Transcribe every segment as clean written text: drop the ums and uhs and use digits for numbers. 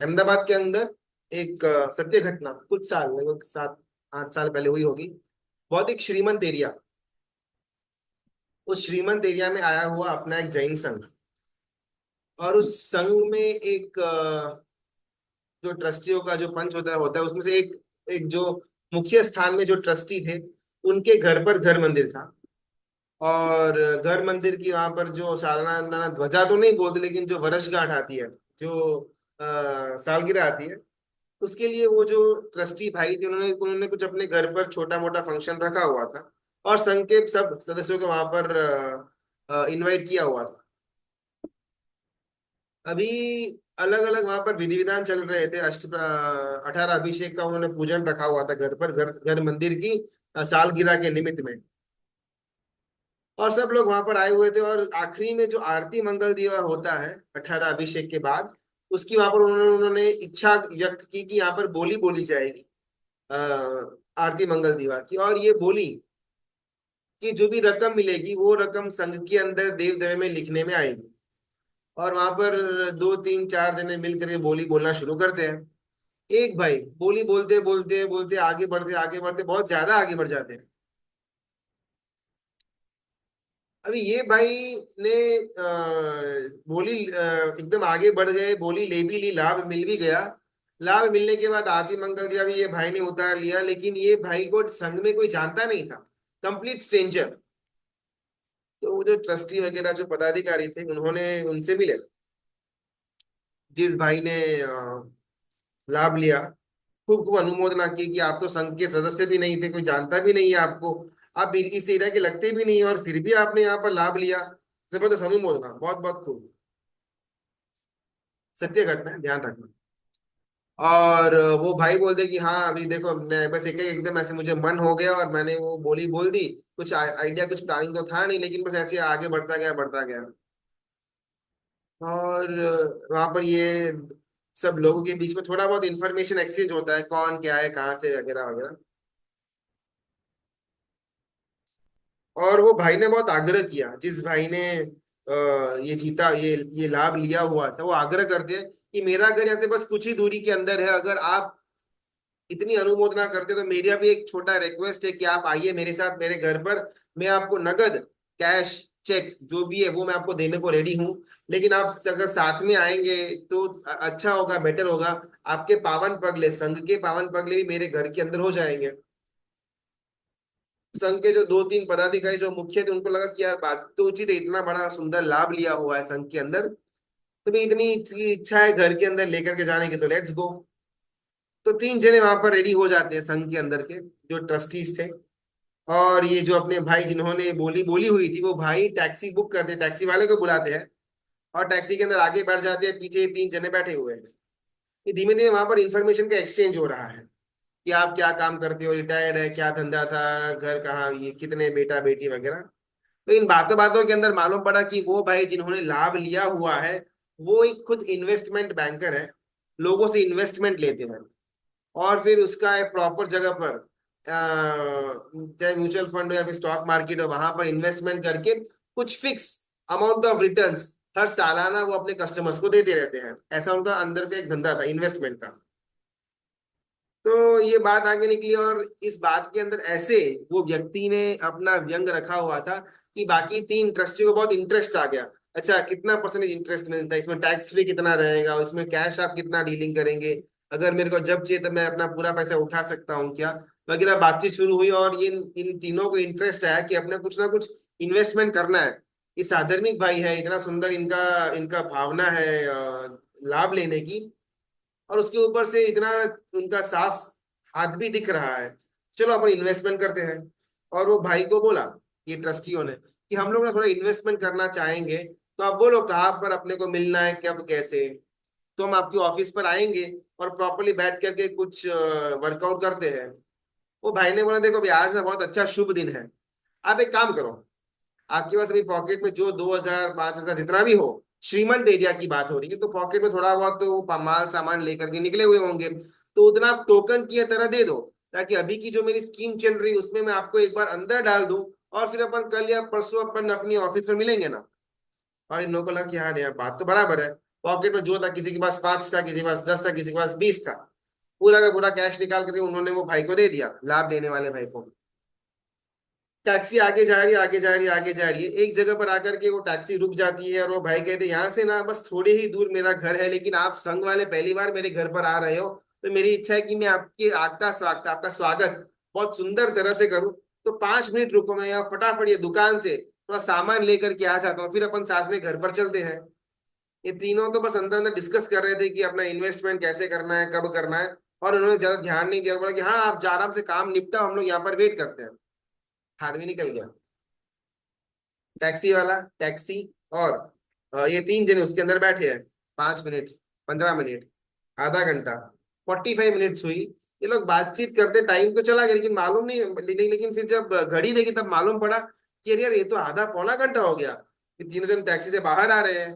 अहमदाबाद के अंदर एक सत्य घटना कुछ साल लगभग 7 8 साल पहले हुई होगी। बहुत एक श्रीमंत एरिया, उस श्रीमंत एरिया में आया हुआ अपना एक जैन संघ। और उस संघ में एक जो ट्रस्टियों का जो पंच होता है उसमें से एक जो मुख्य स्थान में जो ट्रस्टी थे, उनके घर पर घर मंदिर था। और घर मंदिर की वहां पर जो सालाना ध्वजा तो नहीं बोलते, लेकिन जो वर्षगांठ आती है, जो सालगिरह आती है, उसके लिए वो जो ट्रस्टी भाई थे उन्होंने उन्होंने कुछ अपने घर पर छोटा मोटा फंक्शन रखा हुआ था। और संघ के सब सदस्यों को वहां पर इनवाइट किया हुआ था। अभी अलग अलग वहां पर विधि विधान चल रहे थे। 18 अभिषेक का उन्होंने पूजन रखा हुआ था घर पर, घर घर मंदिर की सालगिरह के निमित्त में। और सब लोग वहां पर आए हुए थे, और आखिरी में जो आरती मंगल दिवा होता है 18 अभिषेक के बाद, उसकी वहां पर उन्होंने इच्छा व्यक्त की कि यहाँ पर बोली बोली जाएगी अ, आरती मंगल दीवा की। और ये बोली कि जो भी रकम मिलेगी वो रकम संघ के अंदर देव द्रव्य में लिखने में आएगी। और वहां पर दो तीन चार जने मिलकर के बोली बोलना शुरू करते हैं। एक भाई बोली बोलते बोलते बोलते आगे बढ़ते बहुत ज्यादा आगे बढ़ जाते हैं। अभी ये भाई ने बोली एकदम आगे बढ़ गए, बोली ले भी ली, लाभ मिल भी गया। लाभ मिलने के बाद आरती मंगल दिया भी ये भाई ने उतार लिया, लेकिन ये भाई को संघ में कोई जानता नहीं था, कंप्लीट स्ट्रेंजर। तो वो जो ट्रस्टी वगैरह जो पदाधिकारी थे उन्होंने उनसे मिले, जिस भाई ने लाभ लिया, खूब खूब अनुमोदना की कि आप तो संघ के सदस्य भी नहीं थे, कोई जानता भी नहीं है आपको, आप इस एरिया के लगते भी नहीं है, और फिर भी आपने यहाँ पर लाभ लिया। जबरदस्त अनुमोदना, बहुत बहुत खूब। सत्य घटना है, ध्यान रखना। और वो भाई बोलते कि हाँ अभी देखो मैं बस एक एकदम ऐसे मुझे मन हो गया और मैंने वो बोली बोल दी। कुछ आइडिया कुछ प्लानिंग तो था नहीं, लेकिन बस ऐसे आगे बढ़ता गया बढ़ता गया। और वहां पर ये सब लोगों के बीच में थोड़ा बहुत इंफॉर्मेशन एक्सचेंज होता है, कौन क्या है कहाँ से वगैरह वगैरह। और वो भाई ने बहुत आग्रह किया, जिस भाई ने ये जीता, ये लाभ लिया हुआ था, वो आग्रह करते हैं कि मेरा घर यहाँ से बस कुछ ही दूरी के अंदर है, अगर आप इतनी अनुमोदना करते तो मेरा भी एक छोटा रिक्वेस्ट है कि आप आइए मेरे साथ मेरे घर पर। मैं आपको नगद, कैश, चेक जो भी है वो मैं आपको देने को रेडी हूँ, लेकिन आप अगर साथ में आएंगे तो अच्छा होगा, बेटर होगा। आपके पावन पगले, संघ के पावन पगले भी मेरे घर के अंदर हो जाएंगे। संघ के जो दो तीन पदाधिकारी जो मुख्य थे उनको लगा कि यार बात तो उचित है, इतना बड़ा सुंदर लाभ लिया हुआ है संघ के अंदर, तो भी इतनी इच्छा है घर के अंदर लेकर के जाने की, तो लेट्स गो। तो तीन जने वहां पर रेडी हो जाते हैं संघ के अंदर के जो ट्रस्टीज थे। और ये जो अपने भाई जिन्होंने बोली बोली हुई थी, वो भाई टैक्सी बुक करते, टैक्सी वाले को बुलाते हैं, और टैक्सी के अंदर आगे बैठ जाते हैं, पीछे तीन जने बैठे हुए हैं। ये धीमे धीमे वहां पर इंफॉर्मेशन का एक्सचेंज हो रहा है कि आप क्या काम करते हो, रिटायर्ड है, क्या धंधा था, घर कहाँ, ये कितने बेटा बेटी वगैरह। तो इन बातों बातों के अंदर मालूम पड़ा कि वो भाई जिन्होंने लाभ लिया हुआ है वो एक खुद इन्वेस्टमेंट बैंकर है, लोगों से इन्वेस्टमेंट लेते हैं। और फिर उसका एक प्रॉपर जगह पर चाहे म्यूचुअल फंड हो या फिर स्टॉक मार्केट हो, वहां पर इन्वेस्टमेंट करके कुछ फिक्स अमाउंट ऑफ रिटर्न्स हर सालाना वो अपने कस्टमर्स को देते रहते हैं। ऐसा उनका अंदर का एक धंधा था इन्वेस्टमेंट का। तो ये बात आगे निकली, और इस बात के अंदर ऐसे वो व्यक्ति ने अपना व्यंग रखा हुआ था कि बाकी तीन ट्रस्टी को बहुत इंटरेस्ट आ गया। अच्छा कितना परसेंटेज इंटरेस्ट मिलता है इसमें, टैक्स फ्री कितना रहेगा, उसमें कैश आप कितना डीलिंग करेंगे, अगर मेरे को जब चाहिए तो मैं अपना पूरा पैसा उठा सकता हूँ क्या, वगैरह बातचीत शुरू हुई। और ये इन तीनों को इंटरेस्ट आया कि अपने कुछ ना कुछ इन्वेस्टमेंट करना है। ये साधर्मिक भाई है, इतना सुंदर इनका इनका भावना है लाभ लेने की, और उसके ऊपर से इतना उनका साफ हाथ भी दिख रहा है, चलो अपन इन्वेस्टमेंट करते हैं। और वो भाई को बोला, ये ट्रस्टियों ने, कि हम लोग ना थोड़ा इन्वेस्टमेंट करना चाहेंगे, तो आप बोलो कहाँ पर अपने को मिलना है, कब कैसे, तो हम आपकी ऑफिस पर आएंगे और प्रॉपरली बैठ करके कुछ वर्कआउट करते हैं। वो भाई ने बोला देखो भाई आज ना बहुत अच्छा शुभ दिन है, आप एक काम करो, आपके पास अभी पॉकेट में जो 2,000 5,000 जितना भी हो, श्रीमंत एरिया की बात हो रही है, तो पॉकेट में थोड़ा बहुत तो माल सामान लेकर के निकले हुए होंगे, तो उतना आप टोकन की तरह दे दो, ताकि अभी की जो मेरी स्कीम चल रही है उसमें मैं आपको एक बार अंदर डाल दूं, और फिर अपन कल या परसों अपन अपनी ऑफिस पर मिलेंगे ना। और इन लोगों को लगा कि हाँ यार बात तो बराबर है। पॉकेट में जो था, किसी के पास 5 था, किसी के पास 10 था, किसी के पास 20 था, पूरा का पूरा कैश निकाल करके उन्होंने वो भाई को दे दिया, लाभ लेने वाले भाई को। टैक्सी आगे जा रही है, आगे जा रही है, आगे जा रही है, एक जगह पर आकर के वो टैक्सी रुक जाती है और वो भाई कहते हैं यहाँ से ना बस थोड़ी ही दूर मेरा घर है, लेकिन आप संघ वाले पहली बार मेरे घर पर आ रहे हो, तो मेरी इच्छा है कि मैं आपके आपका स्वागत बहुत सुंदर तरह से करूँ। तो 5 मिनट रुको, मैं यहाँ फटाफट ये दुकान से थोड़ा सामान लेकर के आ जाता हूँ, फिर अपन साथ में घर पर चलते हैं। ये तीनों तो बस अंदर अंदर डिस्कस कर रहे थे कि अपना इन्वेस्टमेंट कैसे करना है, कब करना है, और उन्होंने ज्यादा ध्यान नहीं दिया, बोला कि हाँ आप आराम से काम निपटाओ, हम लोग यहाँ पर वेट करते हैं। आदमी निकल गया, टैक्सी वाला, टैक्सी, और ये 3 जने उसके अंदर बैठे हैं। 5 मिनट, 15 मिनट, आधा घंटा, 45 मिनट्स हुई, ये लोग बातचीत करते, टाइम तो चला गया लेकिन मालूम नहीं, लेकिन फिर जब घड़ी देखी तब मालूम पड़ा कि अरे यार ये तो आधा पौना घंटा हो गया। फिर तीनों जन टैक्सी से बाहर आ रहे हैं,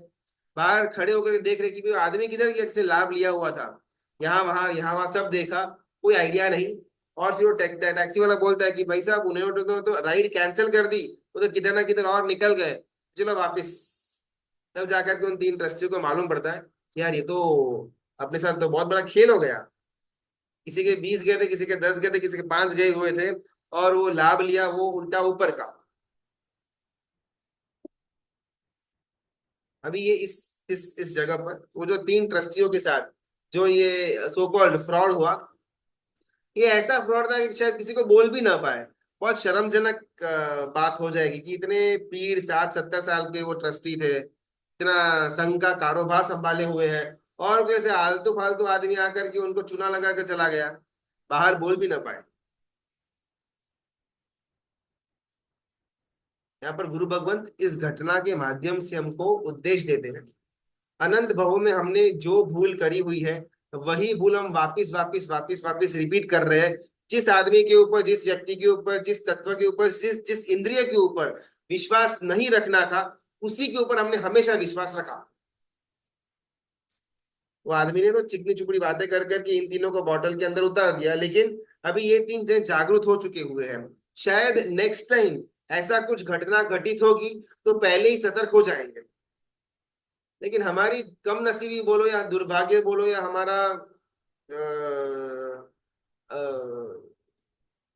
बाहर खड़े होकर देख रहे कि भाई आदमी किधर गया जिसने लाभ लिया हुआ था। यहाँ वहां सब देखा, कोई आइडिया नहीं। और फिर वो टैक्सी वाला बोलता है कि भाई साहब उन्होंने तो राइड कैंसिल कर दी, वो तो किधर ना किधर और निकल गए, चलो वापिस। तब जाकर के उन 3 ट्रस्टियों को मालूम पड़ता है कि यार ये तो अपने साथ तो बहुत बड़ा खेल हो गया। किसी के 20 गए थे, किसी के 10 गए थे, किसी के 5 गए हुए थे, और वो लाभ लिया वो उल्टा ऊपर का। अभी ये इस जगह पर वो जो 3 ट्रस्टियों के साथ जो ये सो कॉल्ड फ्रॉड हुआ, ये ऐसा फ्रॉड था कि शायद किसी को बोल भी ना पाए। बहुत शर्मजनक बात हो जाएगी कि इतने पीढ़ 60-70 साल के वो ट्रस्टी थे, इतना संघ का कारोबार संभाले हुए हैं, और कैसे आलतू फालतू आदमी आकर के उनको चूना लगा कर चला गया, बाहर बोल भी ना पाए। यहाँ पर गुरु भगवंत इस घटना के माध्यम से हमको उपदेश देते हैं, अनंत भवों में हमने जो भूल करी हुई है, वही भूल हम वापिस वापिस वापिस वापिस रिपीट कर रहे हैं। जिस आदमी के ऊपर, जिस व्यक्ति के ऊपर, जिस तत्व के ऊपर, जिस जिस इंद्रिय के ऊपर विश्वास नहीं रखना था, उसी के ऊपर हमने हमेशा विश्वास रखा। वो आदमी ने तो चिकनी चुपड़ी बातें कर करके इन तीनों को बॉटल के अंदर उतार दिया, लेकिन अभी ये 3 जन जागरूक हो चुके हुए हैं। शायद नेक्स्ट टाइम ऐसा कुछ घटना घटित होगी तो पहले ही सतर्क हो जाएंगे। लेकिन हमारी कम नसीबी बोलो या दुर्भाग्य बोलो या हमारा अ,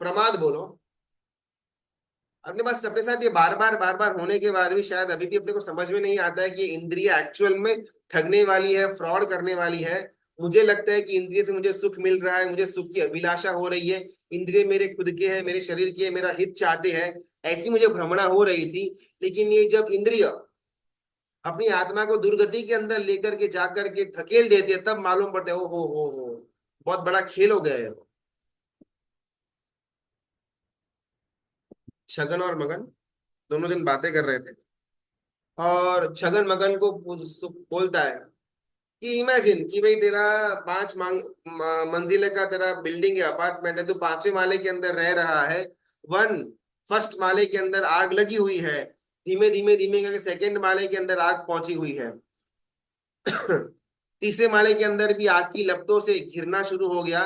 प्रमाद बोलो, अपने पास अपने साथ ये बार बार होने के बाद भी शायद अभी भी अपने को समझ में नहीं आता है कि इंद्रिय एक्चुअल में ठगने वाली है, फ्रॉड करने वाली है। मुझे लगता है कि इंद्रिय से मुझे सुख मिल रहा है, मुझे सुख की अभिलाषा हो रही है, इंद्रिय मेरे खुद के हैं, मेरे शरीर के हैं, मेरा हित चाहते हैं, ऐसी मुझे भ्रमणा हो रही थी। लेकिन ये जब इंद्रिय अपनी आत्मा को दुर्गति के अंदर लेकर के जाकर के धकेल देते हैं, तब मालूम पड़ता है ओ हो, बहुत बड़ा खेल हो गया है। छगन और मगन दोनों जन बातें कर रहे थे, और छगन मगन को बोलता है कि इमेजिन कि भाई तेरा 5 मंजिले का तेरा बिल्डिंग है, अपार्टमेंट है, तू 5वें माले के अंदर रह रहा है। वन फर्स्ट माले के अंदर आग लगी हुई है, धीमे धीमे धीमे करके सेकंड माले के अंदर आग पहुंची हुई है। तीसरे माले के अंदर भी आग की लपटों से घिरना शुरू हो गया।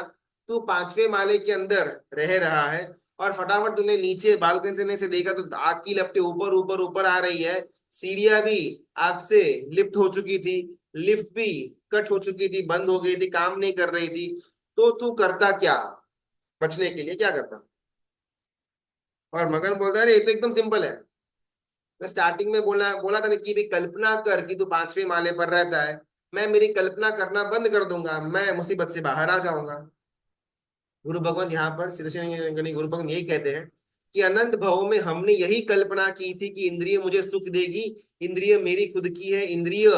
तू 5वें माले के अंदर रह रहा है, और फटाफट तूने नीचे बालकनी से देखा तो आग की लपटें ऊपर ऊपर ऊपर आ रही है। सीढ़ियां भी आग से लिफ्ट हो चुकी थी, लिफ्ट भी कट हो चुकी थी, बंद हो गई थी, काम नहीं कर रही थी। तो तू करता क्या, बचने के लिए क्या करता? और मगन बोलता है अरे ये तो एकदम सिंपल है। मैं स्टार्टिंग में बोला बोला था ना कि भाई कल्पना कर कि तू 5वें माले पर रहता है, मैं मेरी कल्पना करना बंद कर दूंगा, मैं मुसीबत से बाहर आ जाऊंगा। गुरु भगवान यहाँ पर सिद्धेश्वरी गुरु भगवान यही कहते हैं कि अनंत भवों में हमने यही कल्पना की थी कि इंद्रिय मुझे सुख देगी, इंद्रिय मेरी खुद की है, इंद्रिय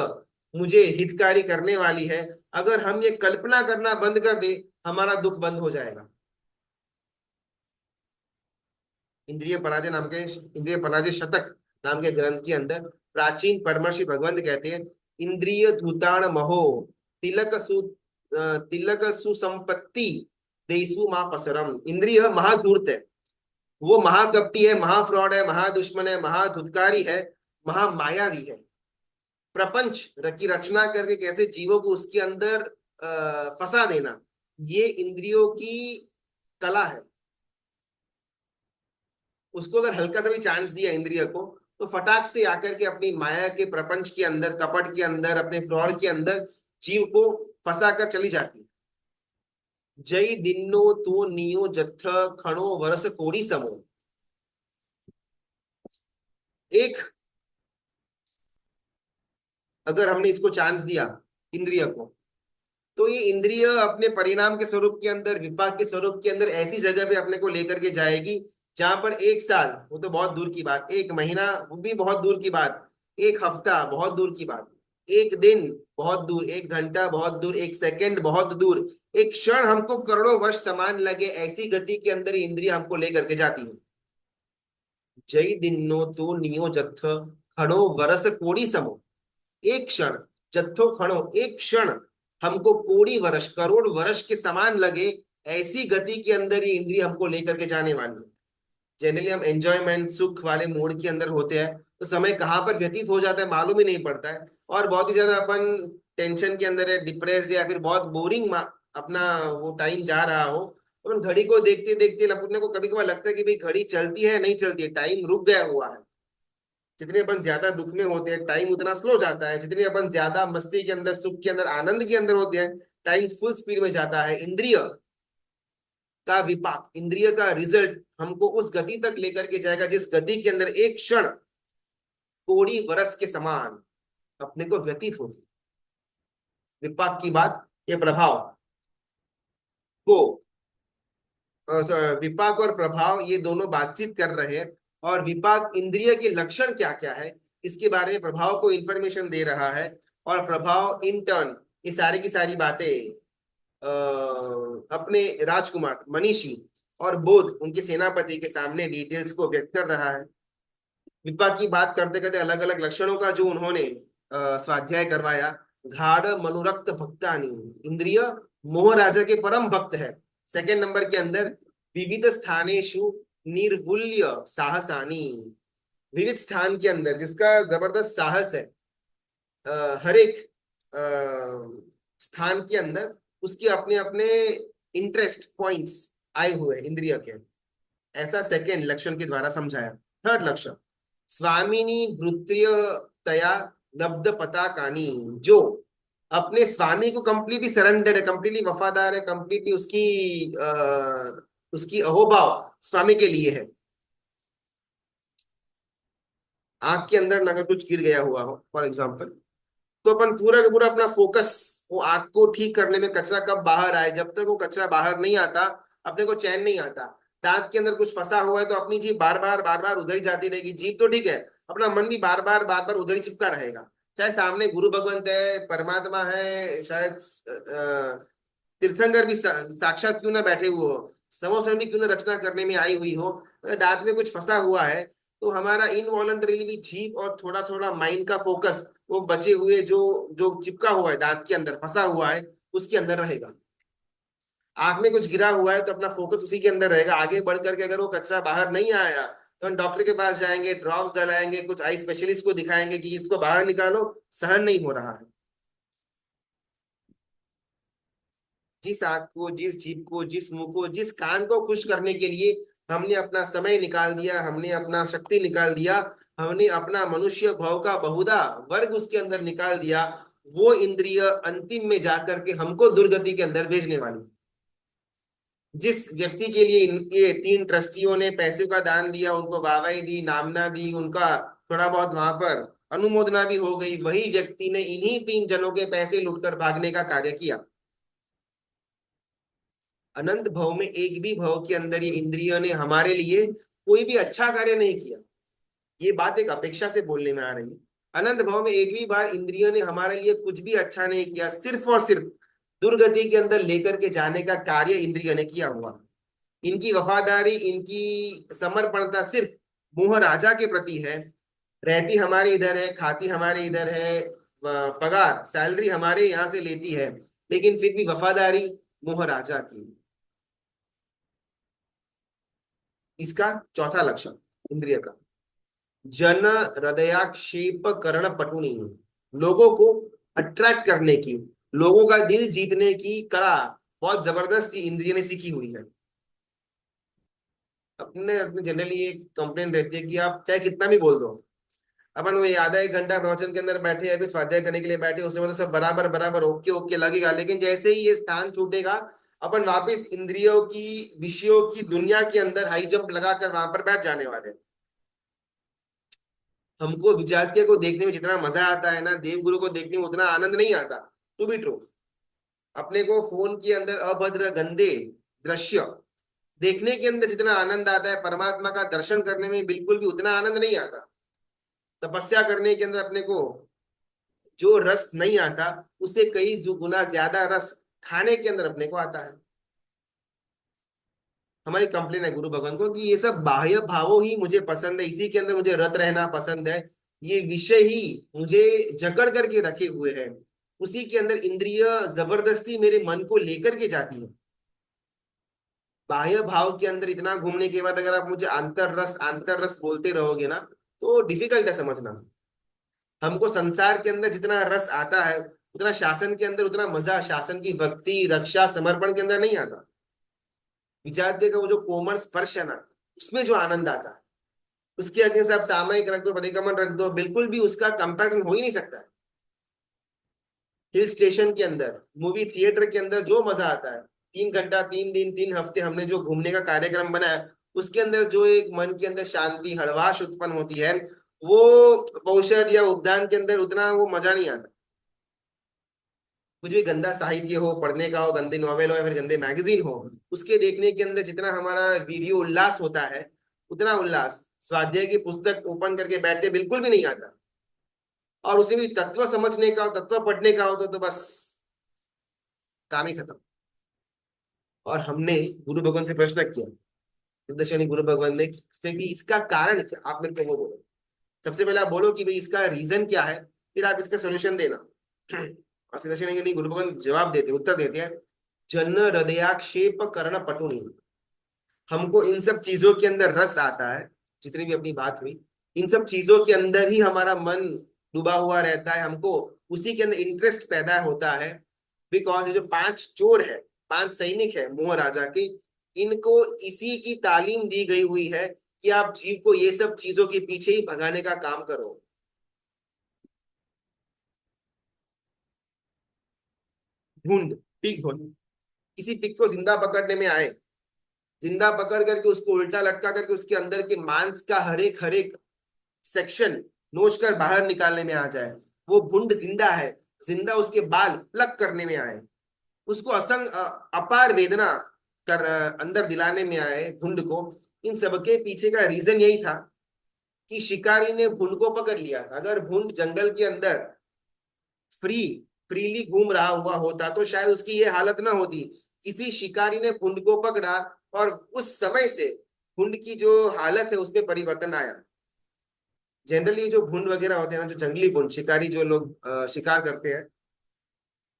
मुझे हितकारी करने वाली है। अगर हम ये कल्पना करना बंद कर दे, हमारा दुख बंद हो जाएगा। इंद्रिय पराजय शतक नाम के ग्रंथ के अंदर प्राचीन परमर्षि भगवंत कहते हैं, इंद्रिय धूतान महो तिलक सुसंपत्ति देसु माँ पसरम। इंद्रिय महाधूर्त है, वो महाकपटी है, महाफ्रॉड है, महादुश्मन है, महाधुतकारी है, महामायावी है। प्रपंच की रचना करके कैसे जीवों को उसके अंदर फंसा देना, ये इंद्रियों की कला है। उसको अगर हल्का सा भी चांस दिया इंद्रिय को, तो फटाक से आकर के अपनी माया के प्रपंच के अंदर, कपट के अंदर, अपने फ्रॉड के अंदर जीव को फंसा कर चली जाती है। जय दिन्नो तो नियो जत्थ खणो वरस कोड़ी समो। एक, अगर हमने इसको चांस दिया इंद्रिय को, तो ये इंद्रिय अपने परिणाम के स्वरूप के अंदर, विपाक के स्वरूप के अंदर ऐसी जगह पे अपने को लेकर के जाएगी जहां पर एक साल, वो तो बहुत दूर की बात, एक महीना वो भी बहुत दूर की बात, एक हफ्ता बहुत दूर की बात, एक दिन बहुत दूर, एक घंटा बहुत दूर, एक सेकंड बहुत दूर, एक क्षण हमको करोड़ों वर्ष समान लगे, ऐसी गति के अंदर ये इंद्रिय हमको लेकर के जाती है। जय दिन्नो तो नियो जत्थ खड़ो वरस कोड़ी समो। एक क्षण, जत्थो खड़ो, एक क्षण हमको कोड़ी वर्ष, करोड़ वर्ष के समान लगे, ऐसी गति के अंदर ये इंद्रिय हमको लेकर के जाने वाली है। जनरली हम एंजॉयमेंट, सुख वाले मूड के अंदर होते हैं, तो समय कहाँ पर व्यतीत हो जाता है मालूम ही नहीं पड़ता है, और बहुत ही ज्यादा अपन टेंशन के अंदर है, डिप्रेस, या फिर बहुत बोरिंग अपना वो टाइम जा रहा हो, तो अपन घड़ी को देखते देखते अपने को कभी कभार लगता है कि भाई घड़ी चलती है नहीं चलती है, टाइम रुक गया हुआ है। जितने अपन ज्यादा दुख में होते हैं टाइम उतना स्लो जाता है, जितने अपन ज्यादा मस्ती के अंदर, सुख के अंदर, आनंद के अंदर होते हैं, टाइम फुल स्पीड में जाता है। इंद्रिय का विपाक, इंद्रिय का रिजल्ट हमको उस गति तक लेकर के जाएगा जिस गति के अंदर एक क्षण कोड़ी वर्ष के समान अपने को व्यतीत होती। विपाक की बात, ये प्रभाव को, विपाक और प्रभाव ये दोनों बातचीत कर रहे हैं, और विपाक इंद्रिय के लक्षण क्या क्या है इसके बारे में प्रभाव को इंफॉर्मेशन दे रहा है, और प्रभाव इन टर्न ये सारी की सारी बातें अपने राजकुमार मनीषी और बोध उनके सेनापति के सामने डिटेल्स को व्यक्त कर रहा है। विपाक की बात करते करते अलग अलग लक्षणों का जो उन्होंने स्वाध्याय करवाया। घाड़ मनुरक्त भक्तानी, इंद्रिय मोह राजा के परम भक्त है। सेकंड नंबर के अंदर विविध स्थानेषु निर्वुल्य साहसानी, विविध स्थान के अंदर जिसका जबरदस्त साहस है, हर एक स्थान के अंदर उसके अपने अपने इंटरेस्ट पॉइंट्स आए हुए इंद्रिय के, ऐसा सेकंड लक्षण के द्वारा समझाया। थर्ड लक्षण, स्वामिनी भृत्य तया लब्ध पताकानी, जो अपने स्वामी को कंप्लीटली सरेंडर्ड है, कंप्लीटली वफादार है, कंप्लीटली उसकी अहोभाव स्वामी के लिए है। आंख के अंदर अगर कुछ गिर गया हुआ हो फॉर एग्जाम्पल, तो अपन पूरा का पूरा अपना फोकस वो आंख को ठीक करने में, कचरा कब बाहर आए, जब तक वो कचरा बाहर नहीं आता अपने को चैन नहीं आता। दांत के अंदर कुछ फंसा हुआ है तो अपनी जीभ बार बार उधर ही जाती रहेगी, जीभ तो ठीक है, अपना मन भी बार बार उधर ही चिपका रहेगा। चाहे सामने गुरु भगवंत है, परमात्मा है, शायद तीर्थंकर भी साक्षात क्यों ना बैठे हुए हो, समोसन भी क्यों ना रचना करने में आई हुई हो, अगर दांत में कुछ फंसा हुआ है तो हमारा इनवॉलंटरीली भी जीभ और थोड़ा थोड़ा माइंड का फोकस वो बचे हुए जो जो चिपका हुआ है दांत के अंदर फंसा हुआ है उसके अंदर रहेगा। आंख में कुछ गिरा हुआ है तो अपना फोकस उसी के अंदर रहेगा। आगे बढ़ करके अगर वो कचरा बाहर नहीं आया तो हम डॉक्टर के पास जाएंगे, ड्रॉप्स डलाएंगे, कुछ आई स्पेशलिस्ट को दिखाएंगे कि इसको बाहर निकालो, सहन नहीं हो रहा है। जिस आंख को, जिस जीभ को, जिस मुंह को, जिस कान को खुश करने के लिए हमने अपना समय निकाल दिया, हमने अपना शक्ति निकाल दिया, हमने अपना मनुष्य भाव का बहुधा वर्ग उसके अंदर निकाल दिया, वो इंद्रिय अंतिम में जाकर के हमको दुर्गति के अंदर भेजने वाली। जिस व्यक्ति के लिए ये तीन ट्रस्टियों ने पैसे का दान दिया, उनको वाहवाही दी, नामना दी, उनका थोड़ा बहुत वहां पर अनुमोदना भी हो गई, वही व्यक्ति ने इन्हीं तीन जनों के पैसे लूटकर भागने का कार्य किया। अनंत भव में एक भी भव के अंदर ये इंद्रियों ने हमारे लिए कोई भी अच्छा कार्य नहीं किया। ये बात एक अपेक्षा से बोलने में आ रही है। अनंत भव में एक भी बार इंद्रियों ने हमारे लिए कुछ भी अच्छा नहीं किया, सिर्फ और सिर्फ दुर्गति के अंदर लेकर के जाने का कार्य इंद्रियों ने किया हुआ। इनकी वफादारी, इनकी समर्पणता सिर्फ मोह राजा के प्रति है। रहती हमारे इधर है, खाती हमारे इधर है, पगार सैलरी हमारे यहाँ से लेती है, लेकिन फिर भी वफादारी मोह राजा की। इसका चौथा लक्षण इंद्रिय का, जन हृदयाक्षेप करण पटुनी, लोगों को अट्रैक्ट करने की, लोगों का दिल जीतने की कला बहुत जबरदस्त इंद्रिय ने सीखी हुई है। अपने अपने जनरली एक कंप्लेन रहती है कि आप चाहे कितना भी बोल दो, अपन वो आधा एक घंटा प्रवचन के अंदर बैठे अभी स्वाध्याय करने के लिए बैठे, उसमें मतलब सब बराबर बराबर ओके ओके लगेगा, लेकिन जैसे ही ये स्थान छूटेगा अपन वापस इंद्रियों की विषयों की दुनिया के अंदर हाई जंप लगाकर वहां पर बैठ जाने वाले हैं। हमको विजातीय को देखने में जितना मजा आता है ना, देवगुरु को देखने में उतना आनंद नहीं आता। To be true. अपने को फोन के अंदर अभद्र गंदे दृश्य देखने के अंदर जितना आनंद आता है, परमात्मा का दर्शन करने में बिल्कुल भी उतना आनंद नहीं आता। तपस्या करने के अंदर अपने को जो रस नहीं आता, उससे कई गुना ज्यादा रस खाने के अंदर अपने को आता है। हमारी कंप्लेन है गुरु भगवान को कि ये सब बाह्य भावों ही मुझे पसंद है, इसी के अंदर मुझे रत रहना पसंद है। ये विषय ही मुझे जकड़ करके रखे हुए हैं, उसी के अंदर इंद्रिय जबरदस्ती मेरे मन को लेकर के जाती है। बाह्य भाव के अंदर इतना घूमने के बाद अगर आप मुझे अंतर रस बोलते रहोगे ना, तो डिफिकल्ट है समझना। हमको संसार के अंदर जितना रस आता है, उतना शासन के अंदर उतना मजा शासन की भक्ति रक्षा समर्पण के अंदर नहीं आता। विजातीय का वो जो कोमल स्पर्श है ना, उसमें जो आनंद आता है, उसके अगेंस्ट आप सामयिक रख दो, प्रतिक्रमण रख दो, बिल्कुल भी उसका कंपैरिजन हो ही नहीं सकता है। हिल स्टेशन के अंदर मूवी थिएटर के अंदर जो मजा आता है, 3 घंटा 3 दिन 3 हफ्ते हमने जो घूमने का कार्यक्रम बनाया, उसके अंदर जो एक मन के अंदर शांति हड़वाश उत्पन्न होती है, वो औषध या उद्यान के अंदर उतना वो मजा नहीं आता। कुछ भी गंदा साहित्य हो पढ़ने का, हो गंदे नॉवेल हो या फिर गंदे मैगजीन हो, उसके देखने के अंदर जितना हमारा वीर्य उल्लास होता है, उतना उल्लास स्वाध्याय की पुस्तक ओपन करके बैठते बिल्कुल भी नहीं आता। और उसे भी तत्व समझने का हो, तत्व पढ़ने का हो तो बस काम ही खत्म। और हमने गुरु भगवान से प्रश्न किया, दर्शनी गुरु भगवान ने से कि इसका कारण क्या, आप मेरे को वो बोलो। सबसे पहले आप बोलो कि भाई इसका रीजन क्या है, फिर आप इसका सोल्यूशन देना। और सीधा नहीं, गुरु भगवान जवाब देते उत्तर देते हैं, जन हृदयाक्षेप कर्ण पटुनी। हमको इन सब चीजों के अंदर रस आता है, जितनी भी अपनी बात हुई, इन सब चीजों के अंदर ही हमारा मन डूबा हुआ रहता है, हमको उसी के अंदर इंटरेस्ट पैदा होता है। बिकॉज ये जो 5 चोर है, 5 सैनिक है मोह राजा के, इनको इसी की तालीम दी गई हुई है कि आप जीव को ये सब चीजों के पीछे ही भगाने का काम करो। ढूंढ, पिग हो, किसी पिग को जिंदा पकड़ने में आए, जिंदा पकड़ करके उसको उल्टा लटका करके उसके अंदर के मांस का हर एक सेक्शन नोच कर बाहर निकालने में आ जाए, वो भुंड जिंदा है, जिंदा उसके बाल प्लग करने में आए, उसको अपार वेदना कर अंदर दिलाने में आए भुंड को। इन सबके पीछे का रीजन यही था कि शिकारी ने भुंड को पकड़ लिया था। अगर भुंड जंगल के अंदर फ्री फ्रीली घूम रहा हुआ होता तो शायद उसकी ये हालत ना होती। किसी शिकारी ने भुंड को पकड़ा और उस समय से भुंड की जो हालत है उसमें परिवर्तन आया। जनरली जो भुंड वगैरह होते हैं ना, जो जंगली भुंड शिकारी जो लोग शिकार करते हैं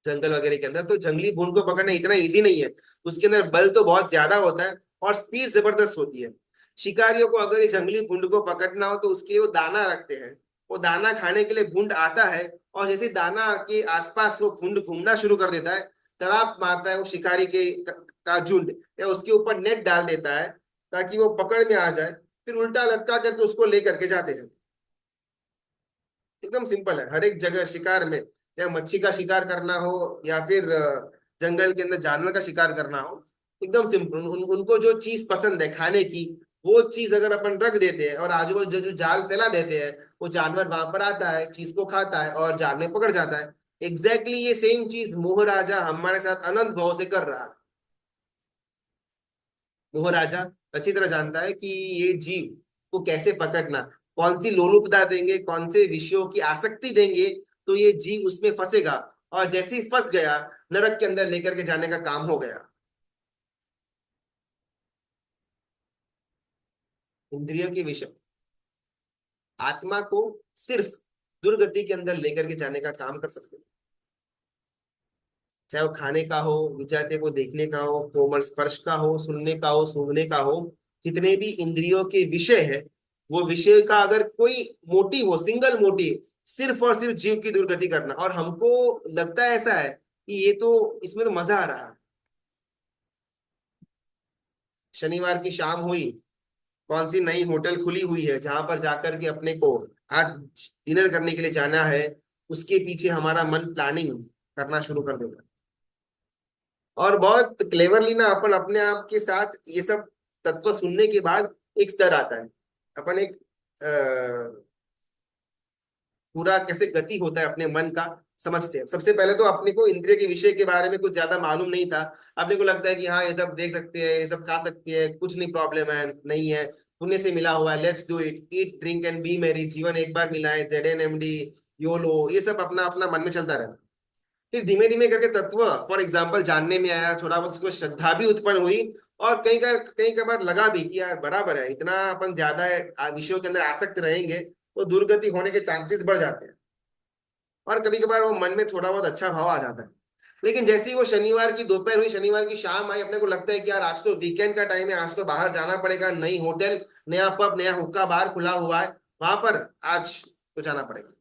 जंगल वगैरह के अंदर, तो जंगली भुंड को पकड़ना इतना इजी नहीं है। उसके अंदर बल तो बहुत ज्यादा होता है और स्पीड जबरदस्त होती है। शिकारियों को अगर ये जंगली भुंड को पकड़ना हो तो उसके लिए वो दाना रखते हैं। वो दाना खाने के लिए भुंड आता है, और जैसे दाना के आसपास वो भुंड घूमना शुरू कर देता है, तड़ाप मारता है वो शिकारी का झुंड, या उसके ऊपर नेट डाल देता है ताकि वो पकड़ में आ जाए, फिर उल्टा लटका करके उसको लेकर के जाते हैं। एकदम सिंपल है। हर एक जगह शिकार में, या मच्छी का शिकार करना हो या फिर जंगल के अंदर जानवर का शिकार करना हो, एकदम सिंपल। उनको जो चीज पसंद है खाने की, वो चीज अगर अपन रख देते हैं और आजू बाजू जो जाल फैला देते हैं, वो जानवर वहां पर आता है, चीज को खाता है और जाल में पकड़ जाता है। एग्जैक्टली ये सेम चीज मोह राजा हमारे साथ अनंत भाव से कर रहा है। मोह राजा अच्छी तरह जानता है कि ये जीव को कैसे पकड़ना, कौन सी लोलुपता देंगे, कौन से विषयों की आसक्ति देंगे, तो ये जीव उसमें फंसेगा। और जैसे ही फंस गया, नरक के अंदर लेकर के जाने का काम हो गया। इंद्रियों के विषय आत्मा को सिर्फ दुर्गति के अंदर लेकर के जाने का काम कर सकते हैं। चाहे वो खाने का हो, विजातीय को देखने का हो, कोमल स्पर्श का हो, सुनने का हो, सूंघने का हो, जितने भी इंद्रियों के विषय है, वो विषय का अगर कोई मोटिव हो, सिंगल मोटिव, सिर्फ और सिर्फ जीव की दुर्गति करना। और हमको लगता है ऐसा है कि ये तो इसमें तो मजा आ रहा है। शनिवार की शाम हुई, कौन सी नई होटल खुली हुई है जहां पर जाकर के अपने को आज डिनर करने के लिए जाना है, उसके पीछे हमारा मन प्लानिंग करना शुरू कर देता है। और बहुत क्लेवरली ना अपन अपने आप के साथ ये सब तत्व सुनने के बाद एक स्तर आता है। अपन एक पूरा कैसे गति होता है अपने मन का समझते हैं। सबसे पहले तो अपने को इंद्रिय के विषय के बारे में कुछ ज्यादा मालूम नहीं था। अपने को लगता है कि हाँ ये सब देख सकते हैं, ये सब खा सकते हैं, कुछ नहीं प्रॉब्लम है, नहीं है, पुण्य से मिला हुआ है, let's do it, eat drink and B Mary, जीवन एक बार मिला है, ZNMD, योलो, ये सब अपना अपना मन में चलता रहता है। फिर धीमे धीमे करके तत्व फॉर एग्जाम्पल जानने में आया, थोड़ा बहुत उसको श्रद्धा भी उत्पन्न हुई। और कई कबार लगा भी कि यार बराबर है, इतना अपन ज्यादा विषयों के अंदर आसक्त रहेंगे तो दुर्गति होने के चांसेस बढ़ जाते हैं। और कभी कभार वो मन में थोड़ा बहुत अच्छा भाव आ जाता है। लेकिन जैसे ही वो शनिवार की दोपहर हुई, शनिवार की शाम आई, अपने को लगता है कि यार आज तो वीकेंड का टाइम है, आज तो बाहर जाना पड़ेगा, नई होटल, नया पब, नया हुक्का बार खुला हुआ है, वहां पर आज तो जाना पड़ेगा।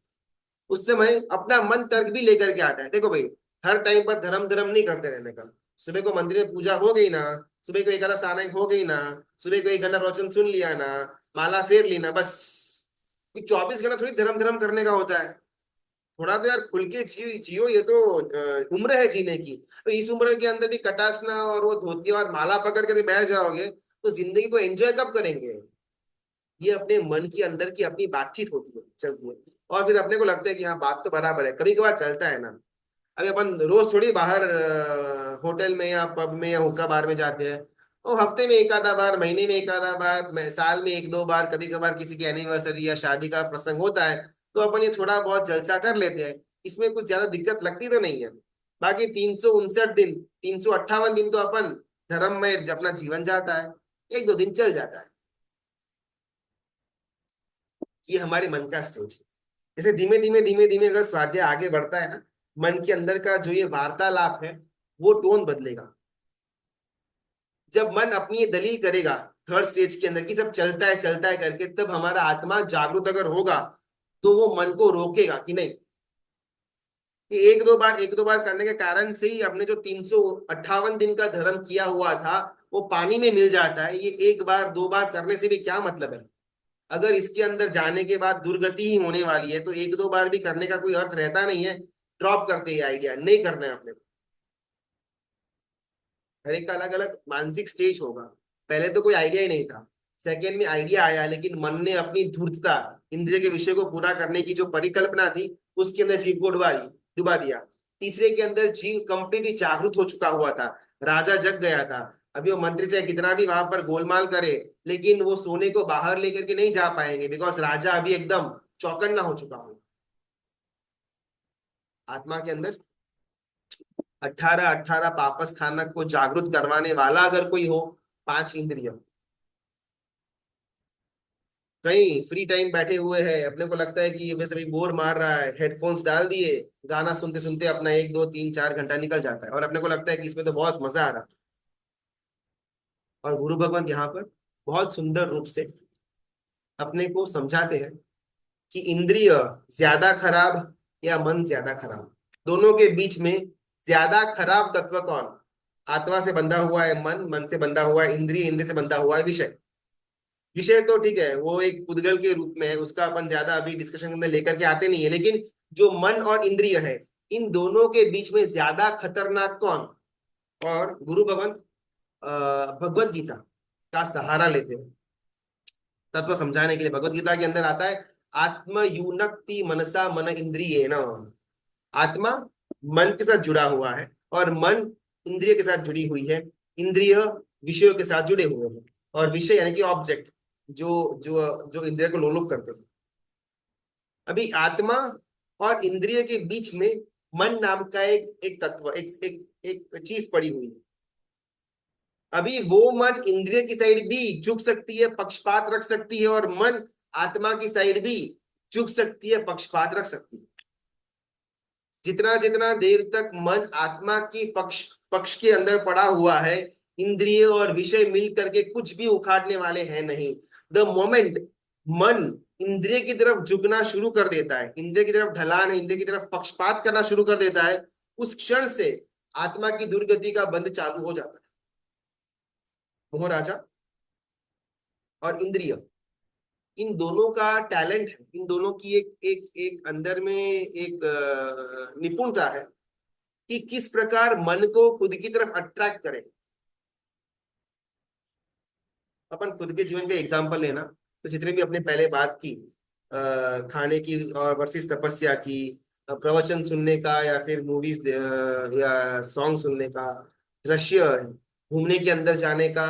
उस समय अपना मन तर्क भी लेकर के आता है, देखो भाई, हर टाइम पर धर्म धर्म नहीं करते रहने का। सुबह को मंदिर में पूजा हो गई ना, सुबह को एकादश सामयिक हो गई ना, सुबह को 1 घंटा प्रवचन सुन लिया ना, माला फेर ली ना, बस। 24 घंटा थोड़ी धर्म धर्म करने का होता है। थोड़ा तो यार खुल के जियो जियो, ये तो उम्र है जीने की। तो इस उम्र के अंदर भी कटासना और वो धोती और माला पकड़ कर बैठ जाओगे तो जिंदगी को एंजॉय कब करेंगे? ये अपने मन के अंदर की अपनी बातचीत होती है, चलती है। और फिर अपने को लगता है कि हाँ बात तो बराबर है, कभी कभार चलता है ना। अभी अपन रोज थोड़ी बाहर होटल में या पब में या हुक्का बार में जाते हैं। वो हफ्ते में एक आधा बार, महीने में एक आधा बार, साल में एक दो बार, कभी कभार किसी की एनिवर्सरी या शादी का प्रसंग होता है तो अपन ये थोड़ा बहुत जलसा कर लेते हैं। इसमें कुछ ज्यादा दिक्कत लगती तो नहीं है। बाकी 359 दिन, 358 दिन तो अपन धर्म में अपना जीवन जाता है, 1 2 दिन चल जाता है। ये हमारे मन का स्टेज है। जैसे धीमे धीमे अगर स्वाध्याय आगे बढ़ता है ना, मन के अंदर का जो ये वार्तालाप है वो टोन बदलेगा। जब मन अपनी ये दलील करेगा थर्ड स्टेज के अंदर कि सब चलता है करके, तब हमारा आत्मा जागरूक अगर होगा तो वो मन को रोकेगा कि नहीं, कि एक दो बार करने के कारण से ही अपने जो 358 दिन का धर्म किया हुआ था वो पानी में मिल जाता है। ये एक बार दो बार करने से भी क्या मतलब है? अगर इसके अंदर जाने के बाद दुर्गति ही होने वाली है तो एक दो बार भी करने का कोई अर्थ रहता नहीं है। ड्रॉप करते हैं, आइडिया नहीं करना है अपने को। हर एक का अलग अलग मानसिक स्टेज होगा। पहले तो कोई आइडिया ही नहीं था, सेकेंड में आइडिया आया, लेकिन मन ने अपनी धूर्तता, इंद्रिय के विषय को पूरा करने की जो परिकल्पना थी उसके अंदर जीव को डुबा दिया। तीसरे के अंदर जीव कंप्लीटली जागरूक हो चुका हुआ था, राजा जग गया था। अभी वो मंत्री चाहे कितना भी वहां पर गोलमाल करे, लेकिन वो सोने को बाहर लेकर के नहीं जा पाएंगे, बिकॉज राजा अभी एकदम चौकन्ना हो चुका हो। आत्मा के अंदर 18 18 पापस स्थानक को जागृत करवाने वाला अगर कोई हो, 5 इंद्रिय, कहीं फ्री टाइम बैठे हुए हैं, अपने को लगता है कि बस अभी बोर मार रहा है, हेडफोन्स डाल दिए, गाना सुनते सुनते अपना 1 2 3 4 घंटा निकल जाता है और अपने को लगता है कि इसमें तो बहुत मजा आ रहा है। और गुरु भगवान यहाँ पर बहुत सुंदर रूप से अपने को समझाते हैं कि इंद्रिय ज्यादा खराब या मन ज्यादा खराब, दोनों के बीच में ज्यादा खराब तत्व कौन? आत्मा से बंधा हुआ है मन, मन से बंधा हुआ है इंद्रिय, इंद्रिय से बंधा हुआ है विषय। विषय तो ठीक है, वो एक पुद्गल के रूप में है, उसका अपन ज्यादा अभी डिस्कशन के अंदर लेकर के आते नहीं है। लेकिन जो मन और इंद्रिय है, इन दोनों के बीच में ज्यादा खतरनाक कौन? और गुरु भगवंत भगवत गीता का सहारा लेते हैं तत्व समझाने के लिए। भगवत गीता के अंदर आता है, आत्म यूनक्ति मनसा मन इंद्रिय न। आत्मा मन के साथ जुड़ा हुआ है और मन इंद्रिय के साथ जुड़ी हुई है, इंद्रिय विषयों के साथ जुड़े हुए हैं। और विषय यानी कि ऑब्जेक्ट, जो जो जो इंद्रिय को लोलुप करते हैं। अभी आत्मा और इंद्रिय के बीच में मन नाम का एक एक तत्व, एक चीज पड़ी हुई है। अभी वो मन इंद्रिय की साइड भी झुक सकती है, पक्षपात रख सकती है, और मन आत्मा की साइड भी झुक सकती है, पक्षपात रख सकती है। जितना जितना देर तक मन आत्मा की पक्ष के अंदर पड़ा हुआ है, इंद्रिय और विषय मिल करके कुछ भी उखाड़ने वाले हैं नहीं। द मोमेंट मन इंद्रिय की तरफ झुकना शुरू कर देता है, इंद्रिय की तरफ ढलान, इंद्रिय की तरफ पक्षपात करना शुरू कर देता है, उस क्षण से आत्मा की दुर्गति का बंध चालू हो जाता है। मोह राजा और इंद्रिय, इन दोनों का टैलेंट है, इन दोनों की एक एक एक अंदर में एक निपुणता है कि किस प्रकार मन को खुद की तरफ अट्रैक्ट करें। अपन खुद के जीवन का एग्जांपल लेना, तो जितने भी अपने पहले बात की खाने की और वर्सेस तपस्या की, प्रवचन सुनने का या फिर मूवीज या सॉन्ग सुनने का, दृश्य घूमने के अंदर जाने का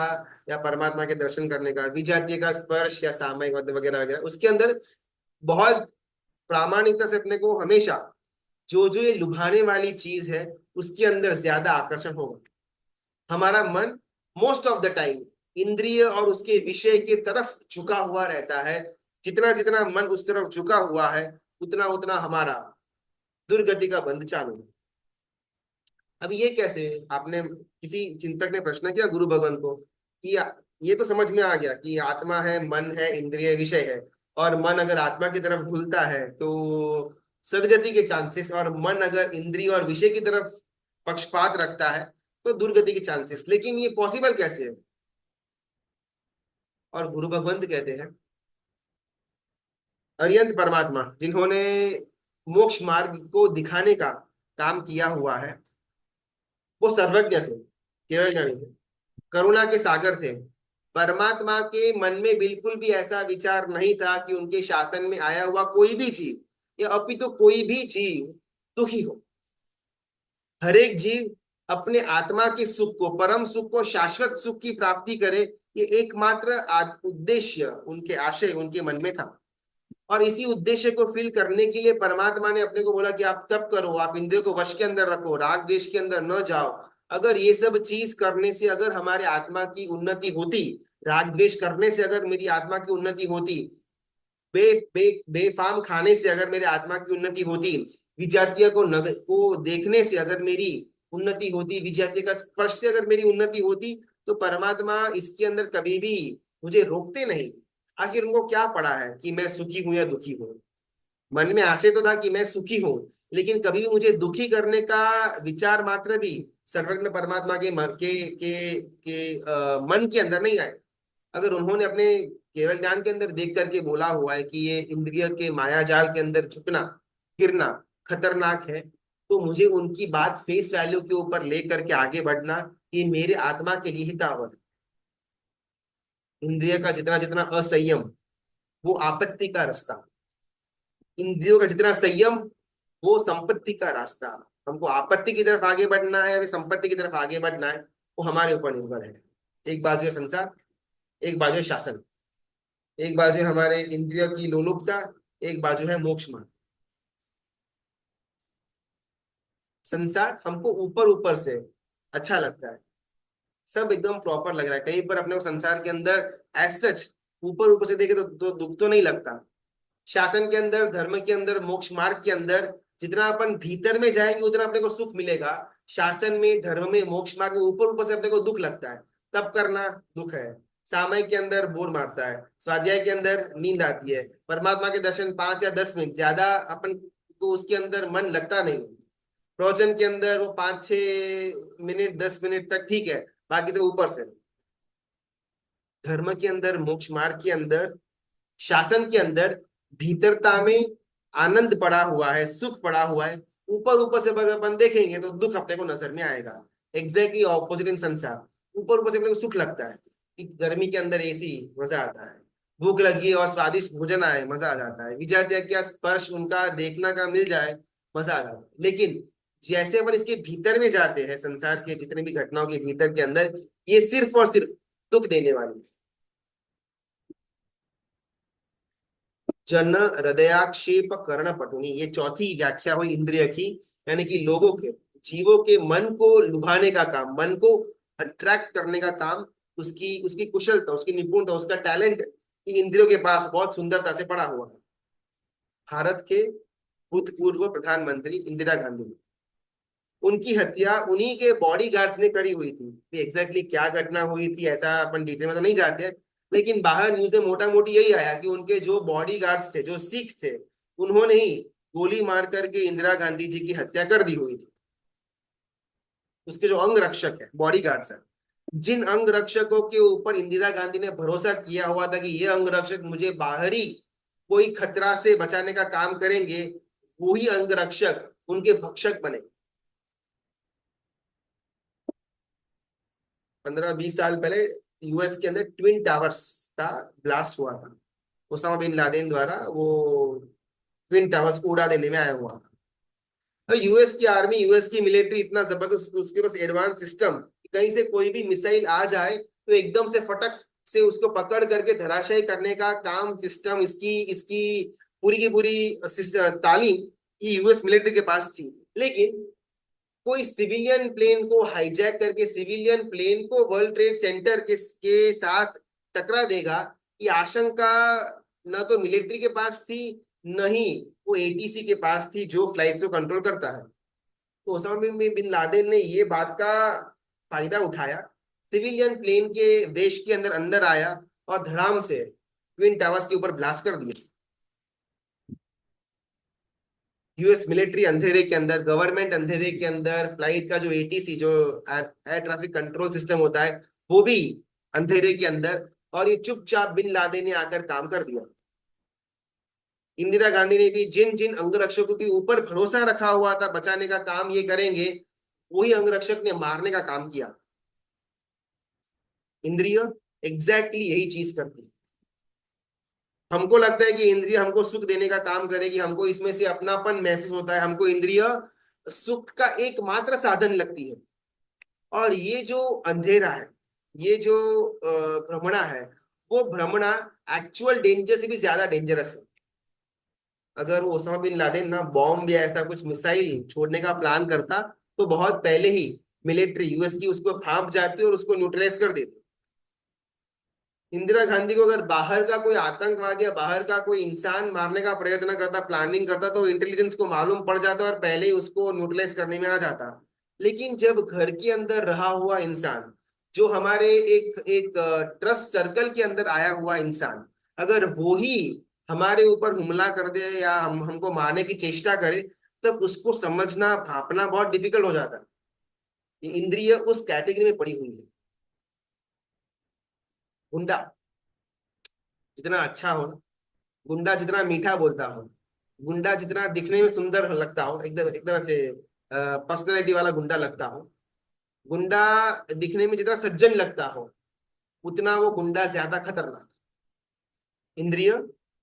या परमात्मा के दर्शन करने का, विजातीय का स्पर्श या सामयिक वगैरह वगैरह, उसके अंदर बहुत प्रामाणिकता से अपने को हमेशा जो जो ये लुभाने वाली चीज है उसके अंदर ज्यादा आकर्षण होगा। हमारा मन मोस्ट ऑफ द टाइम इंद्रिय और उसके विषय के तरफ झुका हुआ रहता है। जितना जितना मन उस तरफ झुका हुआ है उतना उतना हमारा दुर्गति का बंध चालू है। अब ये कैसे? आपने किसी चिंतक ने प्रश्न किया गुरु भगवान को कि ये तो समझ में आ गया कि आत्मा है, मन है, इंद्रिय विषय है, और मन अगर आत्मा की तरफ घुलता है तो सदगति के चांसेस, और मन अगर इंद्रिय और विषय की तरफ पक्षपात रखता है तो दुर्गति के चांसेस। लेकिन ये पॉसिबल कैसे है? और गुरु भगवंत कहते हैं अरियंत परमात्मा जिन्होंने मोक्ष मार्ग को दिखाने का काम किया हुआ है, वो सर्वज्ञ थे, केवल ज्ञानी थे, करुणा के सागर थे। परमात्मा के मन में बिल्कुल भी ऐसा विचार नहीं था कि उनके शासन में आया हुआ कोई भी जीव या अपितु कोई भी जीव दुखी हो। हर एक जीव अपने आत्मा के सुख को, परम सुख को, शाश्वत सुख की प्राप्ति करे, ये एकमात्र उद्देश्य उनके आशय उनके मन में था। और इसी उद्देश्य को फिल करने के लिए परमात्मा ने अपने को बोला कि आप तप करो, आप इंद्रियों को वश के अंदर रखो, राग द्वेष के अंदर न जाओ। अगर ये सब चीज करने से अगर हमारे आत्मा की उन्नति होती, राग द्वेष करने से अगर मेरी आत्मा की उन्नति होती, बेफाम खाने से अगर मेरे आत्मा की उन्नति होती, विजातीय को देखने से अगर मेरी उन्नति होती, विजातीय का स्पर्श से अगर मेरी उन्नति होती, तो परमात्मा इसके अंदर कभी भी मुझे रोकते नहीं। आखिर उनको क्या पड़ा है कि मैं सुखी हूं या दुखी हूं? मन में आशय तो था कि मैं सुखी हूं, लेकिन कभी भी मुझे दुखी करने का विचार मात्र भी सर्वज्ञ परमात्मा के मन के अंदर नहीं आए। अगर उन्होंने अपने केवल ज्ञान के अंदर देख करके बोला हुआ है कि ये इंद्रिय के माया जाल के अंदर झुकना, गिरना खतरनाक है, तो मुझे उनकी बात फेस वैल्यू के ऊपर लेकर के आगे बढ़ना, ये मेरे आत्मा के लिए हितावह है। इंद्रिय का जितना जितना असंयम वो आपत्ति का रास्ता, इंद्रियों का जितना संयम वो संपत्ति का रास्ता। हमको आपत्ति की तरफ आगे बढ़ना है या फिर संपत्ति की तरफ आगे बढ़ना है, वो हमारे ऊपर निर्भर है। एक बाजू है संसार, एक बाजू है शासन, एक बाजू है हमारे इंद्रियों की लोलुपता, एक बाजू है मोक्ष मार्ग। संसार हमको ऊपर ऊपर से अच्छा लगता है, सब एकदम प्रॉपर लग रहा है, कहीं पर अपने को संसार के अंदर एज सच ऊपर ऊपर से देखे तो दुख तो नहीं लगता। शासन के अंदर, धर्म के अंदर, मोक्ष मार्ग के अंदर जितना अपन भीतर में जाएंगे उतना अपने को सुख मिलेगा। शासन में, धर्म में, मोक्ष मार्ग में ऊपर ऊपर से अपने को दुख लगता है। तप करना दुख है, सामयिक के अंदर बोर मारता है, स्वाध्याय के अंदर नींद आती है, परमात्मा के दर्शन 5 या 10 मिनट, ज्यादा अपन को उसके अंदर मन लगता नहीं। प्रवचन के अंदर वो 5-6 मिनट 10 मिनट तक ठीक है, बाकी से ऊपर से। धर्म के अंदर, मोक्ष मार्ग के अंदर, शासन के अंदर भीतरता में आनंद पड़ा हुआ है, सुख पड़ा हुआ है। ऊपर ऊपर से अगर अपन देखेंगे तो दुख अपने को नजर में आएगा। एग्जैक्टली ऑपोजिट इन संसार। ऊपर ऊपर से अपने को सुख लगता है कि गर्मी के अंदर एसी, मजा आता है, भूख लगी है और स्वादिष्ट भोजन आए, मजा आ जाता है, विजातीय का स्पर्श उनका देखना का मिल जाए, मजा आ जाता है। लेकिन जैसे अपन इसके भीतर में जाते हैं, संसार के जितने भी घटनाओं के भीतर के अंदर, ये सिर्फ और सिर्फ दुख देने वाली। जन हृदयाक्षेप कर्ण पटुनी, ये चौथी व्याख्या हुई इंद्रिय की, यानी कि लोगों के, जीवों के मन को लुभाने का काम, मन को अट्रैक्ट करने का काम, उसकी उसकी कुशलता, उसकी निपुणता, उसका टैलेंट इंद्रियों के पास बहुत सुंदरता से पड़ा हुआ है। भारत के भूतपूर्व प्रधानमंत्री इंदिरा गांधी, उनकी हत्या उन्हीं के बॉडी गार्ड्स ने करी हुई थी। एग्जैक्टली क्या घटना हुई थी ऐसा अपन डिटेल में तो नहीं जाते, लेकिन बाहर न्यूज में मोटा मोटी यही आया कि उनके जो बॉडी गार्ड्स थे, जो सिख थे, उन्होंने ही गोली मार करके इंदिरा गांधी जी की हत्या कर दी हुई थी। उसके जो अंग रक्षक है, बॉडी गार्ड्स है, जिन अंग रक्षकों के ऊपर इंदिरा गांधी ने भरोसा किया हुआ था कि ये अंग रक्षक मुझे बाहरी कोई खतरा से बचाने का काम करेंगे, वही अंग रक्षक उनके भक्षक बने। 15-20 साल पहले यूएस के अंदर ट्विन टावर्स का ब्लास्ट हुआ था, ओसामा बिन लादेन द्वारा वो ट्विन टावर्स को उड़ा देने में आया हुआ था। तो यूएस की आर्मी, यूएस की मिलिट्री इतना जबरदस्त, उसके पास एडवांस सिस्टम, कहीं से कोई भी मिसाइल आ जाए तो एकदम से फटक से उसको पकड़ करके धराशायी करने का काम, सिस्टम, इसकी इसकी पूरी की पूरी तालीम ये यूएस मिलिट्री के पास थी। लेकिन कोई सिविलियन प्लेन को हाईजैक करके सिविलियन प्लेन को वर्ल्ड ट्रेड सेंटर के साथ टकरा देगा, ये आशंका न तो मिलिट्री के पास थी, न ही वो एटीसी के पास थी जो फ्लाइट को कंट्रोल करता है। तो ओसामा बिन लादेन ने ये बात का फायदा उठाया, सिविलियन प्लेन के वेश के अंदर अंदर आया और धड़ाम से ट्विन टावर्स के ऊपर ब्लास्ट कर दिया। यूएस मिलिट्री अंधेरे के अंदर, गवर्नमेंट अंधेरे के अंदर, फ्लाइट का जो एटीसी, जो एयर ट्रैफिक कंट्रोल सिस्टम होता है, वो भी अंधेरे के अंदर, और ये चुपचाप बिन लादेन ने आकर काम कर दिया। इंदिरा गांधी ने भी जिन जिन अंगरक्षकों के ऊपर भरोसा रखा हुआ था बचाने का काम ये करेंगे, वही अंगरक्षक ने मारने का काम किया। इंद्रिय एग्जैक्टली यही चीज करती है। हमको लगता है कि इंद्रिय हमको सुख देने का काम करेगी, हमको इसमें से अपनापन महसूस होता है, हमको इंद्रिय सुख का एकमात्र साधन लगती है। और ये जो अंधेरा है, ये जो भ्रमणा है, वो भ्रमणा एक्चुअल डेंजर से भी ज्यादा डेंजरस है। अगर वो ओसामा बिन लादेन ना बॉम्ब या ऐसा कुछ मिसाइल छोड़ने का प्लान करता, तो बहुत पहले ही मिलिट्री यूएस की उसको भांप जाती और उसको न्यूट्रलाइज कर देती। इंदिरा गांधी को अगर बाहर का कोई आतंकवादी या बाहर का कोई इंसान मारने का प्रयत्न करता, प्लानिंग करता, तो इंटेलिजेंस को मालूम पड़ जाता और पहले ही उसको न्यूट्रलाइज करने में आ जाता। लेकिन जब घर के अंदर रहा हुआ इंसान, जो हमारे एक एक ट्रस्ट सर्कल के अंदर आया हुआ इंसान, अगर वो ही हमारे ऊपर हमला कर दे या हमको मारने की चेष्टा करे, तब उसको समझना, भापना बहुत डिफिकल्ट हो जाता है। ये इंद्रिय उस कैटेगरी में पड़ी हुई है। गुंडा जितना अच्छा हो, गुंडा जितना मीठा बोलता हो, गुंडा जितना दिखने में सुंदर लगता हो, एकदम एकदम ऐसे पर्सनैलिटी वाला गुंडा लगता हो, गुंडा दिखने में जितना सज्जन लगता हो, उतना वो गुंडा ज्यादा खतरनाक। इंद्रिय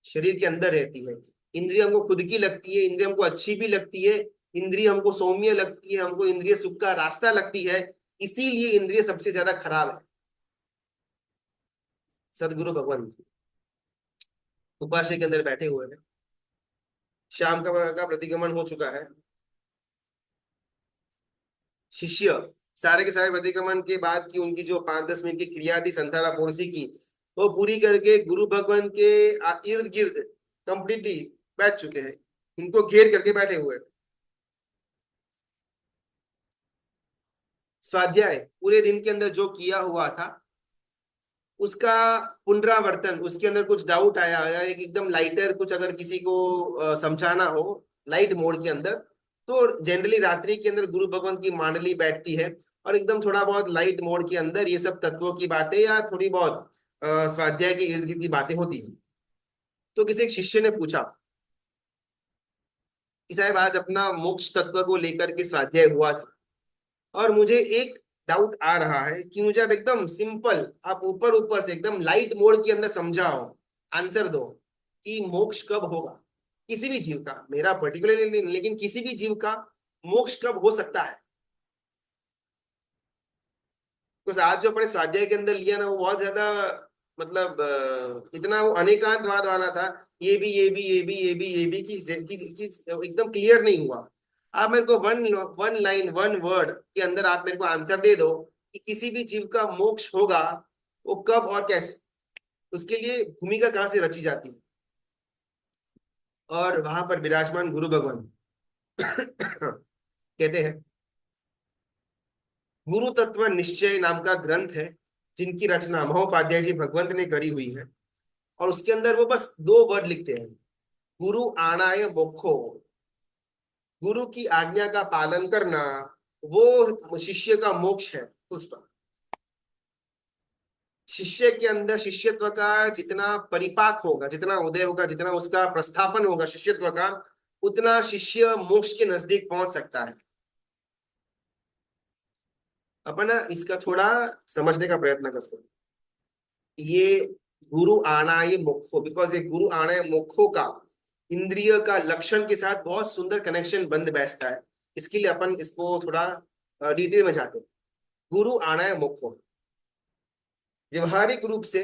शरीर के अंदर रहती है, इंद्रिय हमको खुद की लगती है, इंद्रिय हमको अच्छी भी लगती है, इंद्रिय हमको सौम्य लगती है, हमको इंद्रिय सुख का रास्ता लगती है। इसीलिए इंद्रिय सबसे ज्यादा खराब है। सदगुरु भगवान उपासना के अंदर बैठे हुए हैं, शाम का प्रतिगमन हो चुका है। शिष्य सारे के सारे प्रतिक्रमण के बाद की उनकी जो 5-10 मिनट की क्रिया थी संथाला पोरसी की, वो पूरी करके गुरु भगवान के इर्द गिर्द कंप्लीटली बैठ चुके हैं, इनको घेर करके बैठे हुए हैं। स्वाध्याय पूरे दिन के अंदर जो किया हुआ था उसका पुनरावर्तन, उसके अंदर कुछ डाउट आया या एक एकदम लाइटर कुछ अगर किसी को समझाना हो लाइट मोड के अंदर, तो जनरली रात्रि के अंदर गुरु भगवान की मांडली बैठती है और एकदम थोड़ा बहुत लाइट मोड के अंदर ये सब तत्वों की बातें या थोड़ी बहुत स्वाध्याय के इर्द गिर्द की बातें होती है। तो किसी एक शिष्य ने पूछा कि साहब आज अपना मोक्ष तत्व को लेकर के स्वाध्याय हुआ था, और मुझे एक डाउट आ रहा है कि मुझे अब एकदम सिंपल, आप ऊपर ऊपर से एकदम लाइट मोड के अंदर समझाओ, आंसर दो कि मोक्ष कब होगा। किसी भी जीव का, मेरा पर्टिकुलरली नहीं, लेकिन किसी भी जीव का मोक्ष कब हो सकता है। तो आज जो अपने स्वाध्याय के अंदर लिया ना, वो बहुत ज्यादा, मतलब इतना वो अनेकांतवाद वाला था, ये भी ये भी ये भी ये भी ये भी कि एकदम क्लियर नहीं हुआ। आप मेरे को one one line one word के अंदर आप मेरे को आंसर दे दो कि किसी भी जीव का मोक्ष होगा, वो कब और कैसे, उसके लिए भूमिका कहाँ से रची जाती है। और वहां पर विराजमान गुरु भगवान कहते हैं, गुरु तत्व निश्चय नाम का ग्रंथ है जिनकी रचना महोपाध्याय जी भगवंत ने करी हुई है, और उसके अंदर वो बस 2 वर्ड लिखते हैं, गुरु आणाय मोक्षो, गुरु की आज्ञा का पालन करना वो शिष्य का मोक्ष है, फुल स्टॉप। शिष्य के अंदर शिष्यत्व का जितना परिपाक होगा, जितना उदय होगा, जितना उसका प्रस्थापन होगा शिष्यत्व का, उतना शिष्य मोक्ष के नजदीक पहुंच सकता है। अपन ना इसका थोड़ा समझने का प्रयत्न करते हैं। ये गुरु आणाय मोक्षो, बिकॉज ये गुरु आणाय मोक्षो का इंद्रिय का लक्षण के साथ बहुत सुंदर कनेक्शन बंद बैठता है। इसके लिए अपन इसको थोड़ा डिटेल में जाते हैं। गुरु आणाय मोक्षो, व्यवहारिक रूप से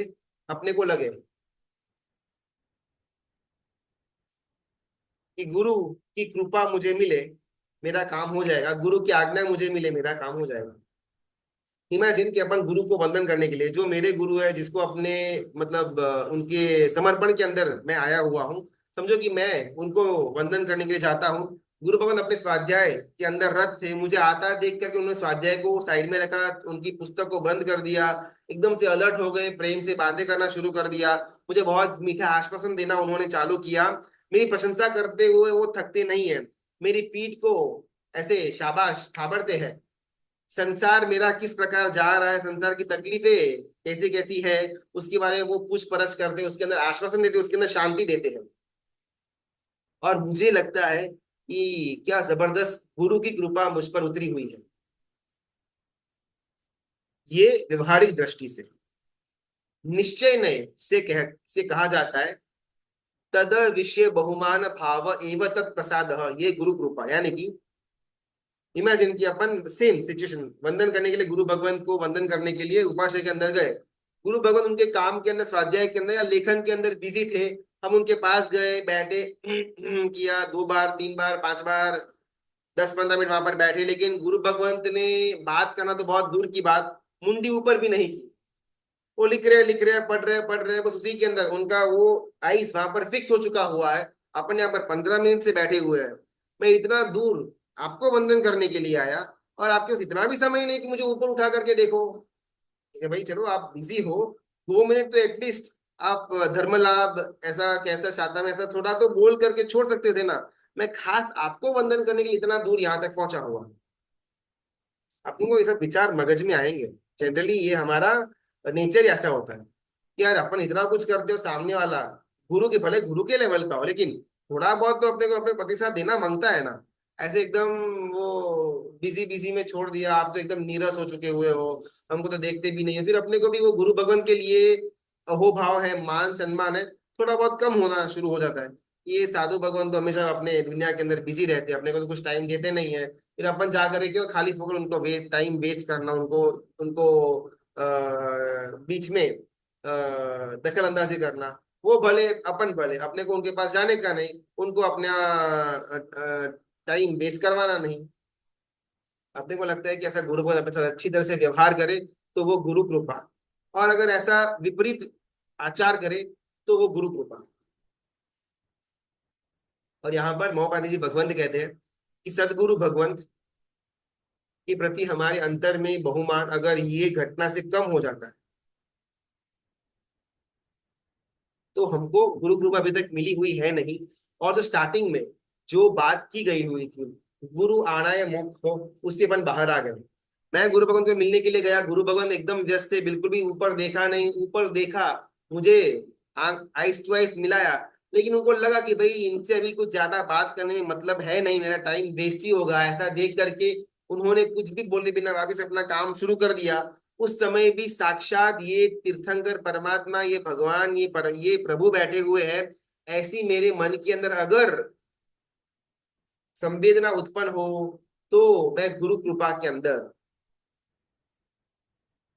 अपने को लगे कि गुरु की कृपा मुझे मिले, मेरा काम हो जाएगा, गुरु की आज्ञा मुझे मिले, मेरा काम हो जाएगा। इमेजिन कि अपन गुरु को वंदन करने के लिए, जो मेरे गुरु है जिसको अपने मतलब उनके समर्पण के अंदर मैं आया हुआ हूँ, समझो कि मैं उनको वंदन करने के लिए जाता हूँ। गुरु भगवान अपने स्वाध्याय के अंदर रत थे, मुझे आता देख करके उन्होंने स्वाध्याय को साइड में रखा, उनकी पुस्तक को बंद कर दिया, एकदम से अलर्ट हो गए, प्रेम से बातें करना शुरू कर दिया, मुझे बहुत मीठा आश्वासन देना उन्होंने चालू किया। मेरी प्रशंसा करते हुए वो थकते नहीं है, मेरी पीठ को ऐसे शाबाश थाबड़ते हैं, संसार मेरा किस प्रकार जा रहा है, संसार की तकलीफें कैसी कैसी है, उसके बारे में वो पूछ परछ करते हैं, उसके अंदर आश्वासन देते हैं, उसके अंदर शांति देते हैं। और मुझे लगता है कि क्या जबरदस्त गुरु की कृपा मुझ पर उतरी हुई है। ये व्यवहारिक दृष्टि से निश्चय नय से कहा जाता है, तद विषय बहुमान भाव एव तत्प्रसाद, ये गुरु कृपा। यानी कि इमेजिन कि अपन सेम सिचुएशन, वंदन करने के लिए गुरु भगवान को वंदन करने के लिए उपासना के अंदर गए, गुरु भगवान उनके काम के अंदर, स्वाध्याय के अंदर या लेखन के अंदर बिजी थे, हम उनके पास गए, बैठे किया, 2 बार 3 बार 5 बार 10-15 मिनट वहां पर बैठे, लेकिन गुरु भगवंत ने बात करना तो बहुत दूर की बात, मुंडी ऊपर भी नहीं की। वो लिख रहे पढ़ रहे, बस उसी के अंदर उनका वो आइस वहां पर फिक्स हो चुका हुआ है, अपने यहाँ पर 15 मिनट से बैठे हुए हैं। मैं इतना दूर आपको वंदन करने के लिए आया, और आपके पास इतना भी समय नहीं कि मुझे ऊपर उठा करके देखो। कि भाई चलो आप बिजी हो, 2 मिनट तो एटलीस्ट आप धर्म लाभ ऐसा कैसा शाता में ऐसा थोड़ा तो बोल करके छोड़ सकते थे ना। मैं खास आपको वंदन करने के लिए इतना दूर यहाँ तक पहुंचा हुआ। अपन को ये सब विचार मगज में आएंगे, जनरली ये हमारा नेचर ऐसा होता है कि यार अपन इतना कुछ करते हो, सामने वाला गुरु के, भले गुरु के लेवल का हो, लेकिन थोड़ा बहुत तो अपने को अपने प्रतिसाद देना मांगता है ना। ऐसे एकदम वो बिजी बिजी में छोड़ दिया, आप तो एकदम नीरस हो चुके हुए हो, हमको तो देखते भी नहीं है, फिर अपने को भी वो गुरु भगवान के लिए अहोभाव है, मान सम्मान है, थोड़ा बहुत कम होना शुरू हो जाता है। ये साधु भगवान तो हमेशा अपने दुनिया के अंदर बिजी रहते हैं, अपने को तो कुछ टाइम देते नहीं है, फिर अपन जा करके क्यों खाली फोकट उनको टाइम वेस्ट करना, उनको उनको बीच में दखल अंदाजी करना। वो भले अपन भले, अपने को उनके पास जाने का नहीं, उनको अपना टाइम वेस्ट करवाना नहीं। अपने को लगता है कि ऐसा गुरु अपने साथ अच्छी तरह से व्यवहार करे तो वो गुरु कृपा, और अगर ऐसा विपरीत आचार करे तो वो गुरु कृपा। और यहाँ पर महोपाध्याय जी भगवंत कहते हैं कि सदगुरु भगवंत के प्रति हमारे अंतर में बहुमान अगर ये घटना से कम हो जाता है, तो हमको गुरु कृपा अभी तक मिली हुई है नहीं। और जो स्टार्टिंग में जो बात की गई हुई थी, गुरु आना या मोक्ष हो, उससे अपन बाहर आ गए। मैं गुरु भगवान को मिलने के लिए गया, गुरु भगवान एकदम व्यस्त थे, बिल्कुल भी ऊपर देखा नहीं, ऊपर देखा मुझे आइस टू आइस मिलाया, लेकिन उनको लगा कि भाई इनसे अभी कुछ ज्यादा बात करने में मतलब है नहीं, मेरा टाइम वेस्ट ही होगा, ऐसा देख करके उन्होंने कुछ भी बोले बिना वापस अपना काम शुरू कर दिया। उस समय भी साक्षात ये तीर्थंकर परमात्मा, ये भगवान, ये प्रभु बैठे हुए हैं। ऐसी मेरे मन के अंदर अगर संवेदना उत्पन्न हो, तो मैं गुरु कृपा के अंदर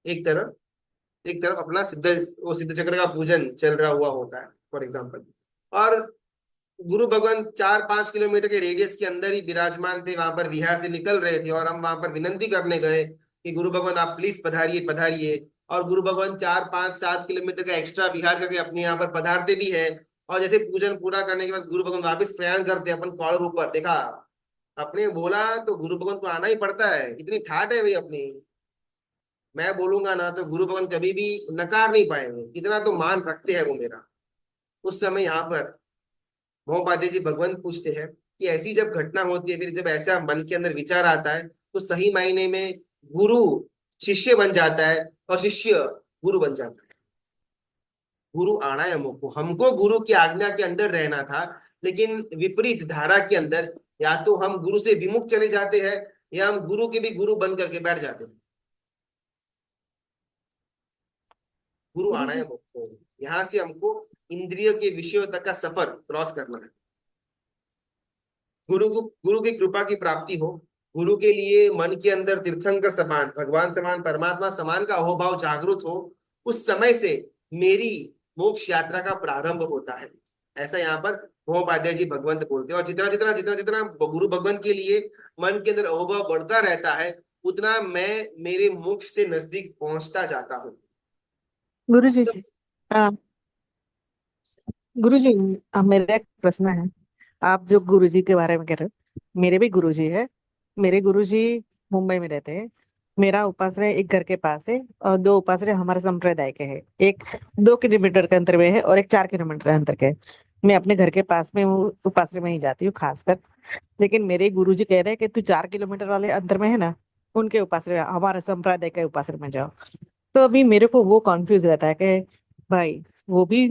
एक तरफ एक तरफ अपना सिद्ध चक्र का पूजन चल रहा हुआ होता है फॉर एग्जाम्पल, और गुरु भगवान 4-5 किलोमीटर के रेडियस के अंदर ही विराजमान थे, वहां पर विहार से निकल रहे थे, और हम वहां पर विनंती करने गए कि गुरु भगवान आप प्लीज पधारिए पधारिए। और गुरु भगवान 4-5-7 किलोमीटर का एक्स्ट्रा विहार करके अपने यहाँ पर पधारते भी है। और जैसे पूजन पूरा करने के बाद गुरु भगवान वापिस प्रयाण करते हैं, अपन कॉलर ऊपर देखा, अपने बोला तो गुरु भगवान को आना ही पड़ता है, इतनी ठाट है भाई अपनी। मैं बोलूंगा ना तो गुरु भगवान कभी भी नकार नहीं पाएंगे, इतना तो मान रखते हैं वो मेरा। उस समय यहाँ पर मोहपाध्याय जी भगवंत पूछते हैं कि ऐसी जब घटना होती है, फिर जब ऐसा मन के अंदर विचार आता है, तो सही मायने में गुरु शिष्य बन जाता है, और शिष्य गुरु बन जाता है। गुरु आना है हमको, हमको गुरु की आज्ञा के अंदर रहना था, लेकिन विपरीत धारा के अंदर या तो हम गुरु से विमुख चले जाते हैं, या हम गुरु के भी गुरु बन करके बैठ जाते हैं। गुरु गुरु आना है जी। हमको, यहाँ से हमको इंद्रिय के विषयों तक का सफर क्रॉस करना है। गुरु को, गुरु की कृपा की प्राप्ति हो, गुरु के लिए मन के अंदर तीर्थंकर समान, भगवान समान, परमात्मा समान का अहोभाव जागृत हो, उस समय से मेरी मोक्ष यात्रा का प्रारंभ होता है। ऐसा यहाँ पर महोपाध्याय जी भगवंत बोलते हैं। और जितना जितना जितना जितना गुरु भगवंत के लिए मन के अंदर अहोभाव बढ़ता रहता है, उतना मैं मेरे मोक्ष से नजदीक पहुंचता जाता हूँ। गुरु जी। हाँ। गुरु जी, अब मेरा एक प्रश्न है। आप जो गुरु जी के बारे में कह रहे हो, मेरे भी गुरु जी है। मेरे गुरु जी मुंबई में रहते हैं। मेरा उपाश्रय एक घर के पास है, और दो उपाश्रय हमारे संप्रदाय के हैं। एक 2 किलोमीटर के अंतर में है और एक 4 किलोमीटर के अंतर के है। मैं अपने घर के पास में हूँ, उपाश्रय में ही जाती हूँ खासकर। लेकिन मेरे गुरु जी कह रहे हैं कि तू 4 किलोमीटर वाले अंतर में है ना, उनके उपाश्रय, हमारे संप्रदाय के उपाश्रय में जाओ। तो अभी मेरे को वो कॉन्फ्यूज रहता है कि भाई, वो भी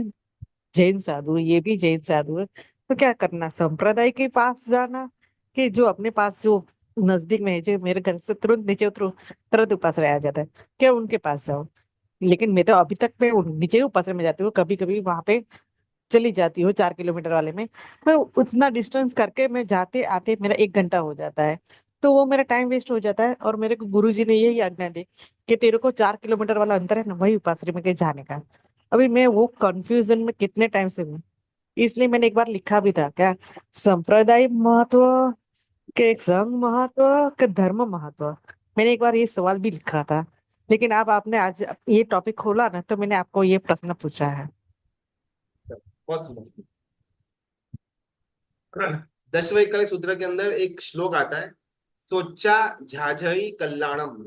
जैन साधु है, ये भी जैन साधु है, तो क्या करना, संप्रदाय के पास जाना कि जो अपने पास जो नजदीक में है, जो मेरे घर से तुरंत नीचे उतरो, तुरंत उपास आ जाता है, क्या उनके पास जाओ? लेकिन मैं तो अभी तक मैं नीचे ही उपास में जाती हूँ, कभी कभी वहां पे चली जाती हूँ 4 किलोमीटर वाले में। मैं उतना डिस्टेंस करके मैं जाते आते मेरा 1 घंटा हो जाता है। तो वो मेरा टाइम वेस्ट हो जाता है, और मेरे को गुरु जी ने यही आज्ञा दी कि तेरे को 4 किलोमीटर वाला अंतर है ना, वही उपासरी में के जाने का। अभी मैं वो कंफ्यूजन में कितने टाइम से हूँ। इसलिए मैंने एक बार लिखा भी था क्या, संप्रदाय महत्व के संघ महत्व के धर्म महत्व। मैंने एक बार ये सवाल भी लिखा था। लेकिन अब आपने आज ये टॉपिक खोला ना, तो मैंने आपको ये प्रश्न पूछा है। बहुत सुंदर। दशवैकल्य सूत्र के अंदर एक श्लोक आता है, सोचा झाझई कल्याणम।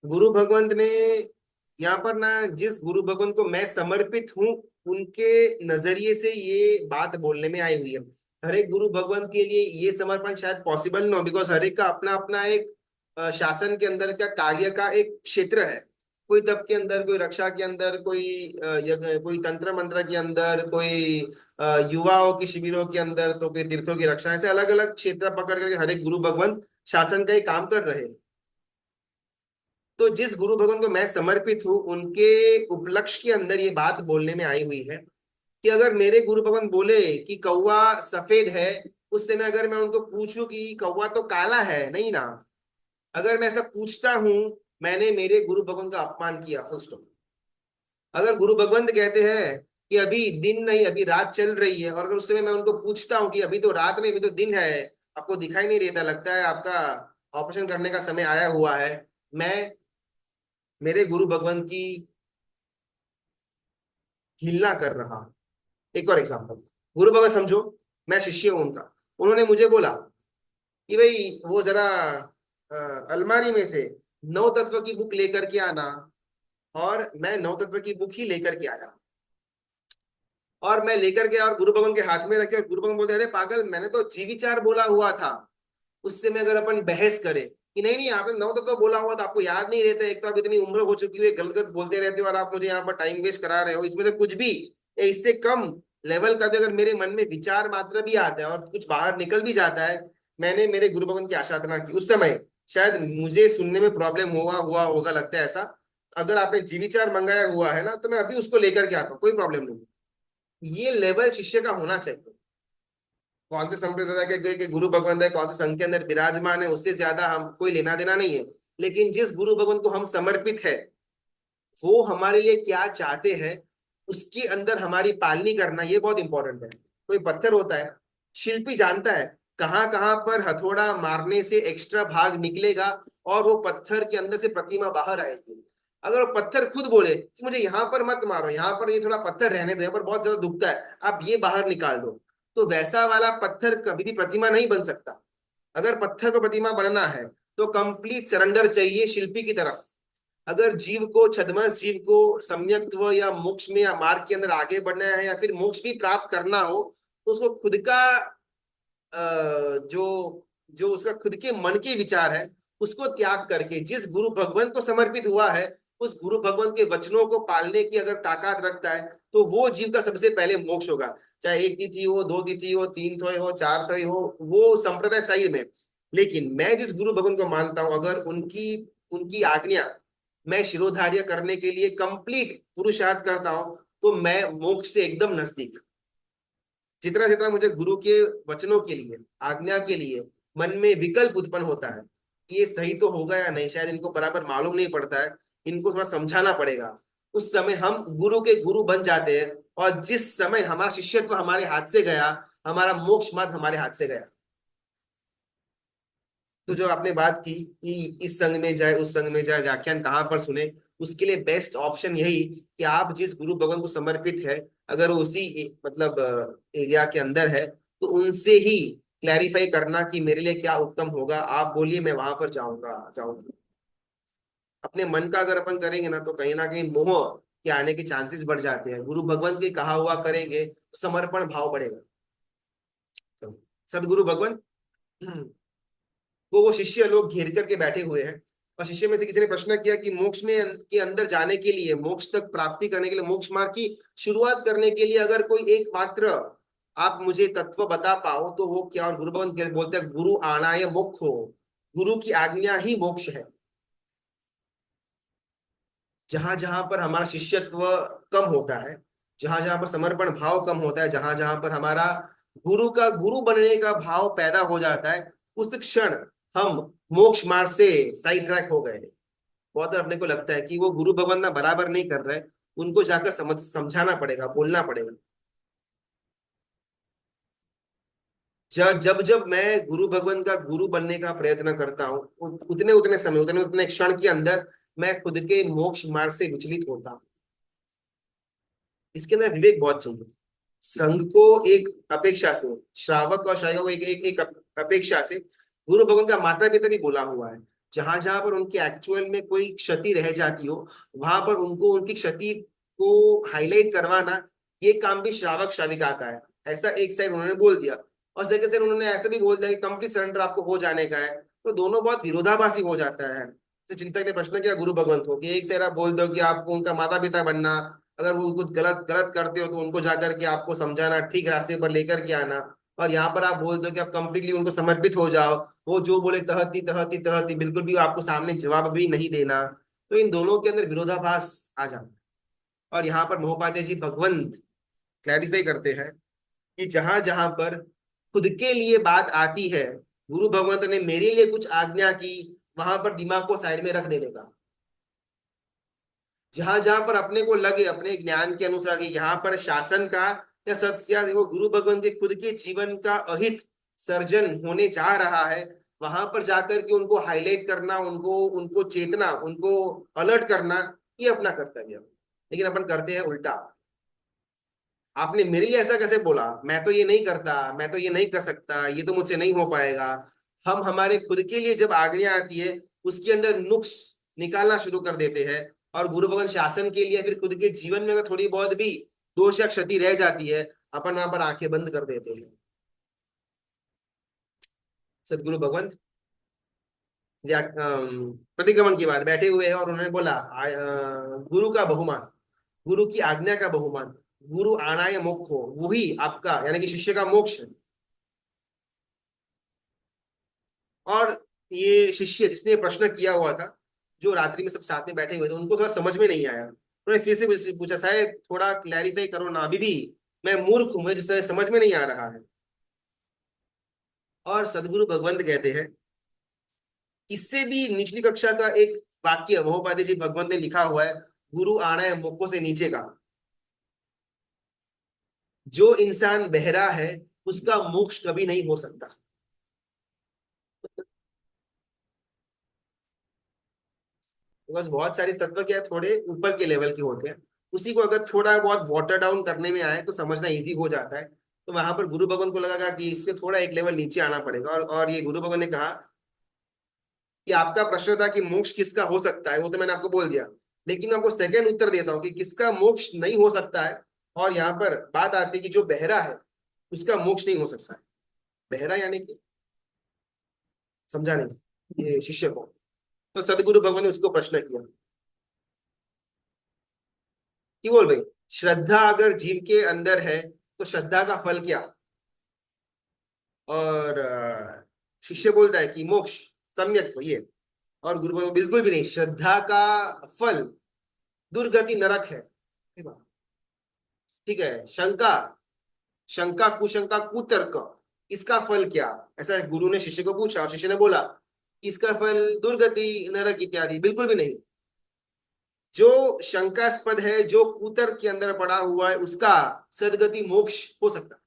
गुरु भगवंत ने यहाँ पर ना, जिस गुरु भगवंत को मैं समर्पित हूँ, उनके नजरिए से ये बात बोलने में आई हुई है। हर एक गुरु भगवंत के लिए ये समर्पण शायद पॉसिबल ना हो, बिकॉज हर एक का अपना अपना एक शासन के अंदर का कार्य का एक क्षेत्र है। कोई तप के अंदर, कोई रक्षा के अंदर, कोई कोई तंत्र मंत्र के अंदर, कोई युवाओं की शिविरों के अंदर, तो कोई तीर्थों की रक्षा, ऐसे अलग अलग क्षेत्र पकड़ करके हर एक गुरु भगवंत शासन का ही काम कर रहे हैं। तो जिस गुरु भगवान को मैं समर्पित हूँ, उनके उपलक्ष्य के अंदर ये बात बोलने में आई हुई है कि अगर मेरे गुरु भगवान बोले कि कौवा सफेद है, उस समय अगर मैं उनको पूछूं कि कौवा तो काला है, नहीं ना, अगर मैं ऐसा पूछता हूं, मैंने मेरे गुरु भगवान का अपमान किया, फुल स्टॉप। अगर गुरु भगवंत कहते हैं कि अभी दिन नहीं, अभी रात चल रही है, और अगर उस समय मैं उनको पूछता हूँ कि अभी तो रात नहीं, अभी तो दिन है, आपको दिखाई नहीं देता, लगता है आपका ऑपरेशन करने का समय आया हुआ है, मैं मेरे गुरु भगवंत की हिलना कर रहा हूं। एक और एग्जांपल, गुरु भगवत समझो, मैं शिष्य हूं उनका। उन्होंने मुझे बोला कि भाई वो जरा अलमारी में से नौ तत्व की बुक लेकर के आना, और मैं नौ तत्व की बुक ही लेकर के आया। और मैं लेकर के और गुरु भगवान के हाथ में रखे, और गुरु भगवान बोलते, अरे पागल, मैंने तो जीव विचार बोला हुआ था। उससे में अगर अपन बहस करें कि नहीं नहीं, आपने नौ तत्व बोला हुआ था, आपको याद नहीं रहता, एक तो आप इतनी उम्र हो चुकी है, गलत गलत बोलते रहते हो, और आप मुझे यहाँ पर टाइम वेस्ट करा रहे हो, इसमें से कुछ भी या इससे कम लेवल का भी अगर मेरे मन में विचार मात्र भी आता है, और कुछ बाहर निकल भी जाता है, मैंने मेरे गुरु भगवान की आराधना की। उस समय शायद मुझे सुनने में प्रॉब्लम हुआ हुआ होगा, लगता है ऐसा। अगर आपने जीविचार मंगाया हुआ है ना, तो मैं अभी उसको लेकर के आता हूँ, कोई प्रॉब्लम नहीं। ये लेवल शिष्य का होना चाहिए। कौन से संप्रदाय के गुरु भगवंत है, कौन से संघ के अंदर विराजमान है, उससे ज्यादा हम कोई लेना देना नहीं है। लेकिन जिस गुरु भगवंत को हम समर्पित है, वो हमारे लिए क्या चाहते हैं, उसके अंदर हमारी पालनी करना, ये बहुत इंपॉर्टेंट है। कोई पत्थर होता है, शिल्पी जानता है कहाँ कहाँ पर हथौड़ा मारने से एक्स्ट्रा भाग निकलेगा, और वो पत्थर के अंदर से प्रतिमा बाहर आएगी। अगर वो पत्थर खुद बोले कि मुझे यहाँ पर मत मारो, यहाँ पर ये थोड़ा पत्थर रहने दो, यहाँ पर बहुत ज्यादा दुखता है, आप ये बाहर निकाल दो, तो वैसा वाला पत्थर कभी भी प्रतिमा नहीं बन सकता। अगर पत्थर को प्रतिमा बनना है, तो कंप्लीट सरेंडर चाहिए शिल्पी की तरफ। अगर जीव को, छद्मस जीव को सम्यक्त्व या मोक्ष में या मार्ग के अंदर आगे बढ़ना है, या फिर मोक्ष भी प्राप्त करना हो, तो उसको खुद का जो जो उसका खुद के मन के विचार है, उसको त्याग करके जिस गुरु भगवंत को समर्पित हुआ है, उस गुरु भगवान के वचनों को पालने की अगर ताकत रखता है, तो वो जीव का सबसे पहले मोक्ष होगा। चाहे एक तिथि हो, दो तिथि हो, तीन थोई हो, चार थोई हो, वो संप्रदाय साइड में। लेकिन मैं जिस गुरु भगवान को मानता हूं, अगर उनकी उनकी आज्ञा मैं शिरोधार्य करने के लिए कंप्लीट पुरुषार्थ करता हूं, तो मैं मोक्ष से एकदम नजदीक। जितना जितना मुझे गुरु के वचनों के लिए, आज्ञा के लिए मन में विकल्प उत्पन्न होता है कि ये सही तो होगा या नहीं, शायद इनको बराबर मालूम नहीं पड़ता है, इनको थोड़ा समझाना पड़ेगा, उस समय हम गुरु के गुरु बन जाते हैं। और जिस समय हमारा शिष्यत्व हमारे हाथ से गया, हमारा मोक्ष मार्ग हमारे हाथ से गया। तो जो आपने बात की कि इस संघ में जाए, उस संघ में जाए, व्याख्यान कहाँ पर सुने, उसके लिए बेस्ट ऑप्शन यही कि आप जिस गुरु भगवान को समर्पित है, अगर वो उसी मतलब एरिया के अंदर है, तो उनसे ही क्लैरिफाई करना कि मेरे लिए क्या उत्तम होगा। आप बोलिए मैं वहां पर जाऊंगा जाऊंगा। अपने मन का अगर अपन करेंगे ना कहीं मोह के आने के चांसेस बढ़ जाते हैं। गुरु भगवान के कहा हुआ करेंगे तो समर्पण भाव बढ़ेगा। सदगुरु भगवान को वो शिष्य लोग घेर करके बैठे हुए हैं। और शिष्य में से किसी ने प्रश्न किया कि मोक्ष में के अंदर जाने के लिए, मोक्ष तक प्राप्ति करने के लिए, मोक्ष मार्ग की शुरुआत करने के लिए अगर कोई एक मात्र आप मुझे तत्व बता पाओ तो वो क्या। और गुरु भगवान बोलते हैं गुरु आणाय मोक्षो, गुरु की आज्ञा ही मोक्ष है। जहां जहां पर हमारा शिष्यत्व कम होता है, जहां जहां पर समर्पण भाव कम होता है, जहां जहां पर हमारा गुरु का गुरु बनने का भाव पैदा हो जाता है, उस क्षण हम मोक्ष मार्ग से साइड ट्रैक हो गए। बहुत बार अपने को लगता है कि वो गुरु भगवान ना बराबर नहीं कर रहे, उनको जाकर समझाना पड़ेगा, बोलना पड़ेगा। जब जब जब मैं गुरु भगवान का गुरु बनने का प्रयत्न करता हूँ, उतने उतने समय, उतने उतने क्षण के अंदर मैं खुद के मोक्ष मार्ग से विचलित होता हूँ। इसके अंदर विवेक बहुत चाहिए। संघ को एक अपेक्षा से, श्रावक और श्राविका को एक अपेक्षा से, गुरु भगवान का माता पिता भी बोला हुआ है। जहां जहां पर उनकी एक्चुअल में कोई क्षति रह जाती हो, वहां पर उनको उनकी क्षति को हाईलाइट करवाना, ये काम भी श्रावक श्राविका का है। ऐसा एक साइड उन्होंने बोल दिया। और सेकंड साइड उन्होंने ऐसा भी बोल दिया कि कंप्लीट सरेंडर आपको हो जाने का है। तो दोनों बहुत विरोधाभासी हो जाता है। तो चिंतक ने प्रश्न किया गुरु भगवंत को कि एक साइड आप बोल दो कि आपको उनका माता पिता बनना, अगर वो कुछ गलत गलत करते हो तो उनको जाकर के आपको समझाना, ठीक रास्ते पर लेकर के आना। और यहाँ पर आप बोल दो कि आप कंप्लीटली उनको समर्पित हो जाओ, वो जो बोले तहती तहती तहती, बिल्कुल भी आपको सामने जवाब भी नहीं देना। तो इन दोनों के अंदर विरोधाभास आ जाता है। और यहाँ पर मोहपाध्याय जी भगवंत क्लैरिफाई करते हैं कि जहां जहां पर खुद के लिए बात आती है, गुरु भगवंत ने मेरे लिए कुछ आज्ञा की, वहां पर दिमाग को साइड में रख देने का। जहां जहां पर अपने को लगे अपने ज्ञान के अनुसार कि यहाँ पर शासन का या सत्य या वो गुरु भगवान के खुद के जीवन का अहित सर्जन होने जा रहा है, वहां पर जाकर के उनको हाईलाइट करना, उनको उनको चेतना, उनको अलर्ट करना, ये अपना कर्तव्य है। लेकिन अपन करते हैं उल्टा। आपने मेरे लिए ऐसा कैसे बोला, मैं तो ये नहीं करता, मैं तो ये नहीं कर सकता, ये तो मुझसे नहीं हो पाएगा। हम हमारे खुद के लिए जब आज्ञा आती है, उसके अंदर नुक्स निकालना शुरू कर देते हैं। और गुरु भगवान शासन के लिए फिर खुद के जीवन में अगर थोड़ी बहुत भी दोष या क्षति रह जाती है, अपन वहां पर आंखें बंद कर देते हैं। सदगुरु भगवंत प्रतिक्रमण की बात बैठे हुए हैं और उन्होंने बोला गुरु का बहुमान, गुरु की आज्ञा का बहुमान, गुरु आणाय मोक्ष हो, वही आपका यानी कि शिष्य का मोक्ष है। और ये शिष्य जिसने प्रश्न किया हुआ था, जो रात्रि में सब साथ में बैठे हुए थे, उनको थोड़ा समझ में नहीं आया। उन्होंने फिर से पूछा साहब थोड़ा क्लैरिफाई करो ना, अभी भी मैं मूर्ख हूं, मुझे जिस समझ में नहीं आ रहा है। और सदगुरु भगवंत कहते हैं, इससे भी निचली कक्षा का एक वाक्य महोपाध्याय जी भगवंत ने लिखा हुआ है, गुरु आना है मोको से नीचे का। जो इंसान बहरा है उसका मोक्ष कभी नहीं हो सकता। बिकॉज बहुत सारे तत्व क्या है, थोड़े ऊपर के लेवल के होते हैं। उसी को अगर थोड़ा बहुत वाटर डाउन करने में आए तो समझना इजी हो जाता है। तो वहां पर गुरु भगवान को लगा कि इसके थोड़ा एक लेवल नीचे आना पड़ेगा। और ये गुरु भगवान ने कहा कि आपका प्रश्न था कि मोक्ष किसका हो सकता है, वो तो मैंने आपको बोल दिया। लेकिन आपको सेकंड उत्तर देता हूँ कि किसका मोक्ष नहीं हो सकता है। और यहाँ पर बात आती है कि जो बहरा है उसका मोक्ष नहीं हो सकता है। बहरा यानी कि समझा नहीं ये शिष्य को। तो सदगुरु भगवान ने उसको प्रश्न किया कि बोल भाई, श्रद्धा अगर जीव के अंदर है तो श्रद्धा का फल क्या? और शिष्य बोलता है कि मोक्ष, सम्यक तो ये। और गुरु बोलता है, बिल्कुल भी नहीं, श्रद्धा का फल दुर्गति नरक है। ठीक है, शंका, शंका कुशंका कुतर्क, इसका फल क्या? ऐसा गुरु ने शिष्य को पूछा और शिष्य ने बोला इसका फल दुर्गति नरक इत्यादि। बिल्कुल भी नहीं। जो शंकास्पद है, जो कुतर्क के अंदर पड़ा हुआ है, उसका सदगति मोक्ष हो सकता है।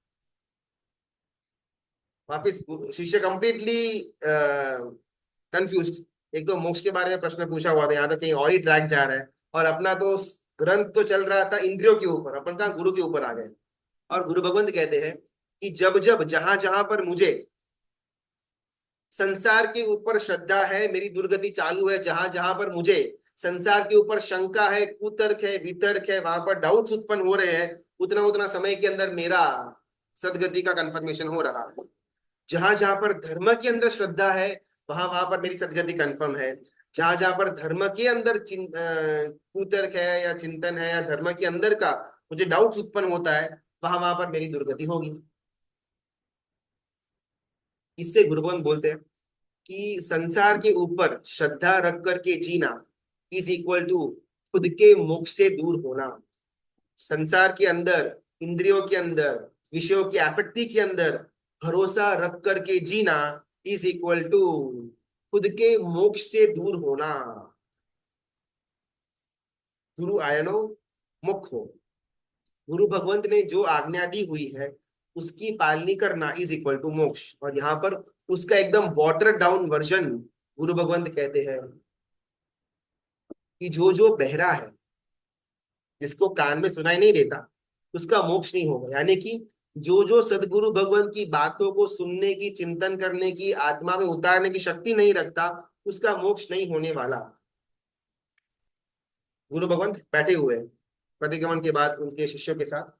वापिस शिष्य कंप्लीटली कंफ्यूज। एक तो मोक्ष के बारे में प्रश्न पूछा हुआ था, यहाँ तक कहीं और ही ट्रैक जा रहा है। और अपना तो ग्रंथ तो चल रहा था इंद्रियों के ऊपर, अपन कहाँ गुरु के ऊपर आ गए। और गुरु भगवंत कहते हैं कि जब जब जहां जहां पर मुझे संसार के ऊपर श्रद्धा है, मेरी दुर्गति चालू है, जहां जहां पर मुझे संसार के ऊपर शंका है, कुतर्क है, वितर्क है, वहां पर डाउट्स उत्पन्न हो रहे हैं, उतना उतना समय के अंदर मेरा सदगति का कंफर्मेशन हो रहा है। जहां जहां पर धर्म के अंदर श्रद्धा है, वहां वहां पर मेरी सदगति कंफर्म है। जहां जहां पर धर्म के अंदर कुतर्क है या चिंतन है या धर्म के अंदर का मुझे डाउट्स उत्पन्न होता है, वहां वहां पर मेरी दुर्गति होगी। इससे गुरुवन बोलते हैं कि संसार के ऊपर श्रद्धा रख करके जीना इज इक्वल टू खुद के मोक्ष से दूर होना। संसार के अंदर, इंद्रियों के अंदर, विषयों की आसक्ति के अंदर भरोसा रख करके जीना इज इक्वल टू खुद के मोक्ष से दूर होना। गुरु आयनो मुखो, गुरु भगवंत ने जो आज्ञा दी हुई है उसकी पालनी करना इज इक्वल टू मोक्ष। और यहाँ पर उसका एकदम वाटर डाउन वर्जन गुरु भगवंत कहते हैं कि जो जो बहरा है, जिसको कान में सुनाई नहीं देता, उसका मोक्ष नहीं होगा। यानी कि जो जो सदगुरु भगवंत की बातों को सुनने की, चिंतन करने की, आत्मा में उतारने की शक्ति नहीं रखता, उसका मोक्ष नहीं होने वाला। गुरु भगवंत बैठे हुए हैं प्रतिगमन के बाद उनके शिष्यों के साथ,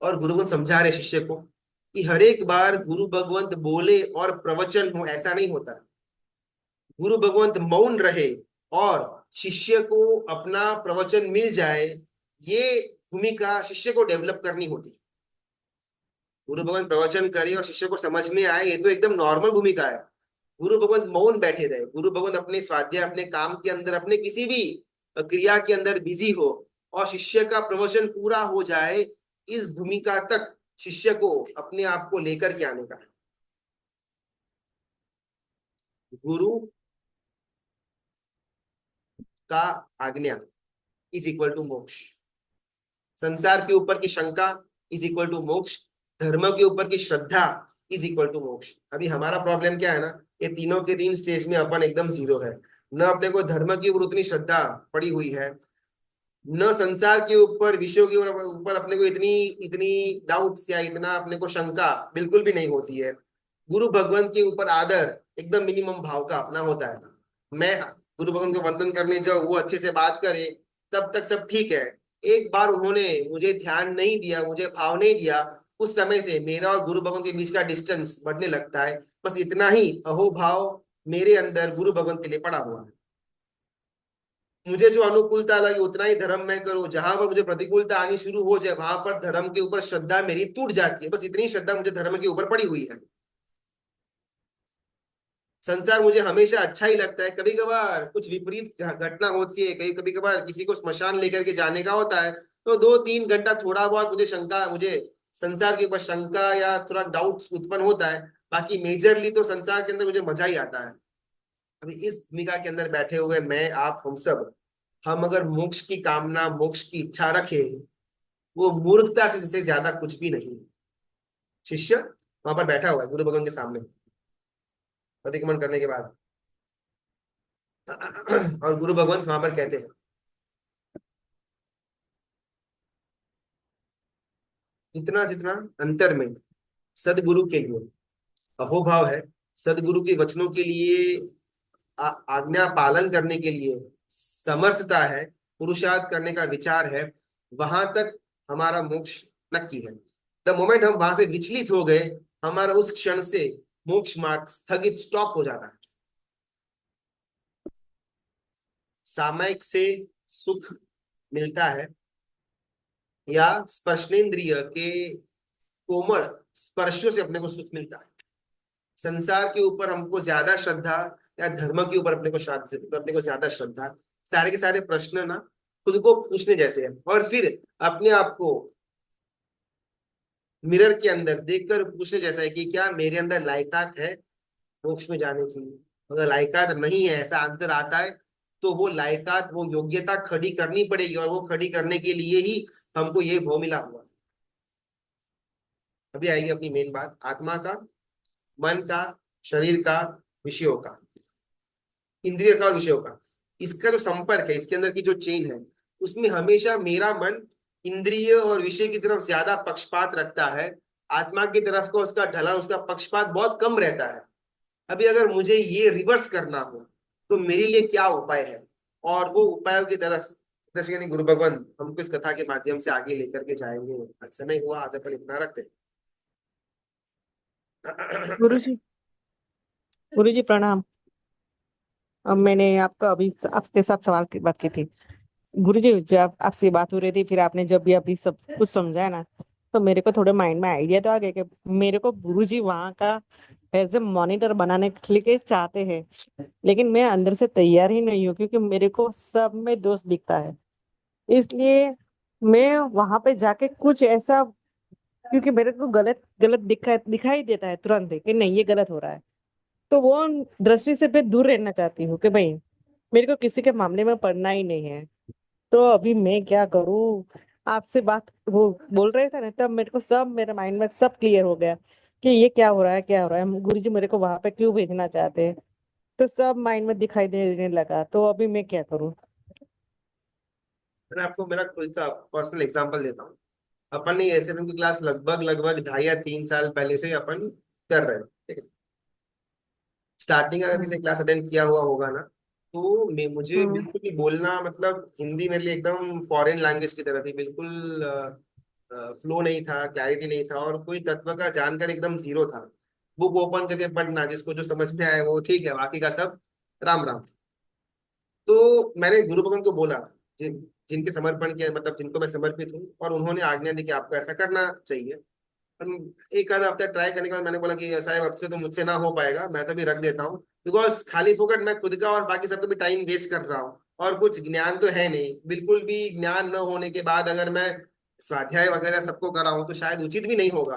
और गुरु भगवंत समझा रहे शिष्य को कि हर एक बार गुरु भगवंत बोले और प्रवचन हो, ऐसा नहीं होता। गुरु भगवंत मौन रहे और शिष्य को अपना प्रवचन मिल जाए, ये भूमिका शिष्य को डेवलप करनी होती है। गुरु भगवंत प्रवचन करे और शिष्य को समझ में आए, ये तो एकदम नॉर्मल भूमिका है। गुरु भगवंत मौन बैठे रहे, गुरु भगवंत अपने स्वाध्याय, अपने काम के अंदर, अपने किसी भी क्रिया के अंदर बिजी हो, और शिष्य का प्रवचन पूरा हो जाए, इस भूमिका तक शिष्य को अपने आप को लेकर के आने का है। गुरु का आज्ञा इज इक्वल टू मोक्ष। संसार के ऊपर की शंका इज इक्वल टू मोक्ष। धर्म के ऊपर की श्रद्धा इज इक्वल टू मोक्ष। अभी हमारा प्रॉब्लम क्या है ना, ये तीनों के तीन स्टेज में अपन एकदम जीरो है। न अपने को धर्म की ऊपर उतनी श्रद्धा पड़ी हुई है, न संसार के ऊपर, विषयों के ऊपर अपने को इतनी इतनी डाउट्स या इतना अपने को शंका बिल्कुल भी नहीं होती है। गुरु भगवान के ऊपर आदर एकदम मिनिमम भाव का अपना होता है। मैं गुरु भगवान को वंदन करने जाऊँ, वो अच्छे से बात करे, तब तक सब ठीक है। एक बार उन्होंने मुझे ध्यान नहीं दिया, मुझे भाव नहीं दिया, उस समय से मेरा और गुरु भगवान के बीच का डिस्टेंस बढ़ने लगता है। बस इतना ही अहोभाव मेरे अंदर गुरु भगवान के लिए पड़ा हुआ है। मुझे जो अनुकूलता लगी उतना ही धर्म में करूं, जहां पर मुझे प्रतिकूलता आनी शुरू हो जाए, वहां पर धर्म के ऊपर श्रद्धा मेरी टूट जाती है। बस इतनी श्रद्धा मुझे धर्म के ऊपर पड़ी हुई है। संसार मुझे हमेशा अच्छा ही लगता है। कभी कभार कुछ विपरीत घटना होती है, कभी कभी कभार किसी को स्मशान लेकर के जाने का होता है, तो 2-3 घंटा थोड़ा बहुत मुझे शंका, मुझे संसार के ऊपर शंका या थोड़ा डाउट्स उत्पन्न होता है। बाकी मेजरली तो संसार के अंदर मुझे मजा ही आता है। अभी इस भूमिका के अंदर बैठे हुए मैं, आप, हम सब, हम अगर मोक्ष की कामना, मोक्ष की इच्छा रखे, वो मूर्खता से ज्यादा कुछ भी नहीं है। शिष्य वहां पर बैठा हुआ है गुरु भगवान के सामने प्रतिक्रमण करने के बाद, और गुरु भगवंत वहां पर कहते हैं जितना जितना अंतर में सदगुरु के लिए अहोभाव है, सदगुरु के वचनों के लिए आज्ञा पालन करने के लिए समर्थता है, पुरुषार्थ करने का विचार है, वहां तक हमारा मोक्ष नक्की है। द मोमेंट हम वहां से विचलित हो गए, हमारा उस क्षण से मोक्ष मार्ग स्थगित, स्टॉप हो जाता है। सामयिक से सुख मिलता है, या स्पर्शनेंद्रिय के कोमल स्पर्शों से अपने को सुख मिलता है? संसार के ऊपर हमको ज्यादा श्रद्धा, या धर्म के ऊपर अपने को ज्यादा श्रद्धा? सारे के सारे प्रश्न ना खुद को पूछने जैसे हैं, और फिर अपने आप को मिरर के अंदर देखकर पूछने जैसा है कि क्या मेरे अंदर लायकात है मोक्ष में जाने की? अगर लायकात नहीं है, ऐसा आंसर आता है, तो वो लायकात, वो योग्यता खड़ी करनी पड़ेगी, और वो खड़ी करने के लिए ही हमको ये भव मिला हुआ है। अभी आएगी अपनी मेन बात, आत्मा का, मन का, शरीर का, विषयों का, इंद्रिय का और विषयों का। इसका जो संपर्क है, इसके अंदर की जो चेन है, उसमें हमेशा मेरा मन इंद्रिय और विषय की तरफ ज्यादा पक्षपात रखता है, आत्मा की तरफ का उसका ढलान, उसका पक्षपात बहुत कम रहता है। अभी अगर मुझे ये रिवर्स करना हो, तो मेरे लिए क्या उपाय है? और वो उपायों की तरफ दर्शक यानी गुरु भगवान हमको इस कथा के माध्यम से आगे लेकर के जाएंगे। आज समय हुआ, आज अपन इतना रखते गुरु हैं। जी, गुरु जी प्रणाम। अब मैंने आपका अभी आपके साथ सवाल की बात की थी। गुरुजी, जब आपसे बात हो रही थी, फिर आपने जब भी अभी सब कुछ समझाया ना, तो मेरे को थोड़े माइंड में आइडिया तो आ गया कि मेरे को गुरुजी वहां का एज ए मॉनिटर बनाने के लिए चाहते हैं, लेकिन मैं अंदर से तैयार ही नहीं हूँ, क्योंकि मेरे को सब में दोष दिखता है। इसलिए मैं वहां पे जाके कुछ ऐसा, क्योंकि मेरे को गलत गलत दिखाई देता है तुरंत ही कि नहीं, ये गलत हो रहा है। तो वो दृष्टि से मैं दूर रहना चाहती हूँ कि भाई मेरे को किसी के मामले में पड़ना ही नहीं है। तो अभी मैं क्या करूं? आपसे बात वो बोल रहे थे ना, तब मेरे को सब, मेरे माइंड में सब क्लियर हो गया कि ये क्या हो रहा है, क्या हो रहा है, गुरुजी मेरे को वहां पे क्यों भेजना चाहते हैं। तो सब माइंड में दिखाई देने लगा। तो अभी मैं क्या करूं? मैं आपको मेरा खुद का पर्सनल एग्जांपल देता हूँ। अपन ने एसएफएम की क्लास लगभग लगभग 2.5 या 3 साल पहले से अपन कर रहे हैं, ठीक है। स्टार्टिंग अगर किसी हम्म। क्लास अटेंड किया हुआ होगा ना, तो मैं मुझे हम्म। बिल्कुल भी बोलना, मतलब हिंदी मेरे लिए एकदम फॉरेन लैंग्वेज की तरह थी, बिल्कुल फ्लो नहीं था, क्लैरिटी नहीं था, और कोई तत्व का जानकारी एकदम जीरो था। बुक ओपन करके पढ़ना, जिसको जो समझ में आए वो ठीक है, बाकी का सब राम राम। तो मैंने गुरु भगवान को बोला, जिनके समर्पण किया, मतलब जिनको मैं समर्पित हूँ, और उन्होंने आज्ञा दी कि आपको ऐसा करना चाहिए। एक आधा हफ्ता ट्राई करने के बाद मैंने बोला कि साहब अब से तो मुझसे ना हो पाएगा, मैं तो भी रख देता हूँ, बिकॉज खाली फोकट मैं खुद का और बाकी सबका भी टाइम वेस्ट कर रहा हूँ, और कुछ ज्ञान तो है नहीं, बिल्कुल भी ज्ञान न होने के बाद अगर मैं स्वाध्याय वगैरह सबको कराऊं तो शायद उचित भी नहीं होगा।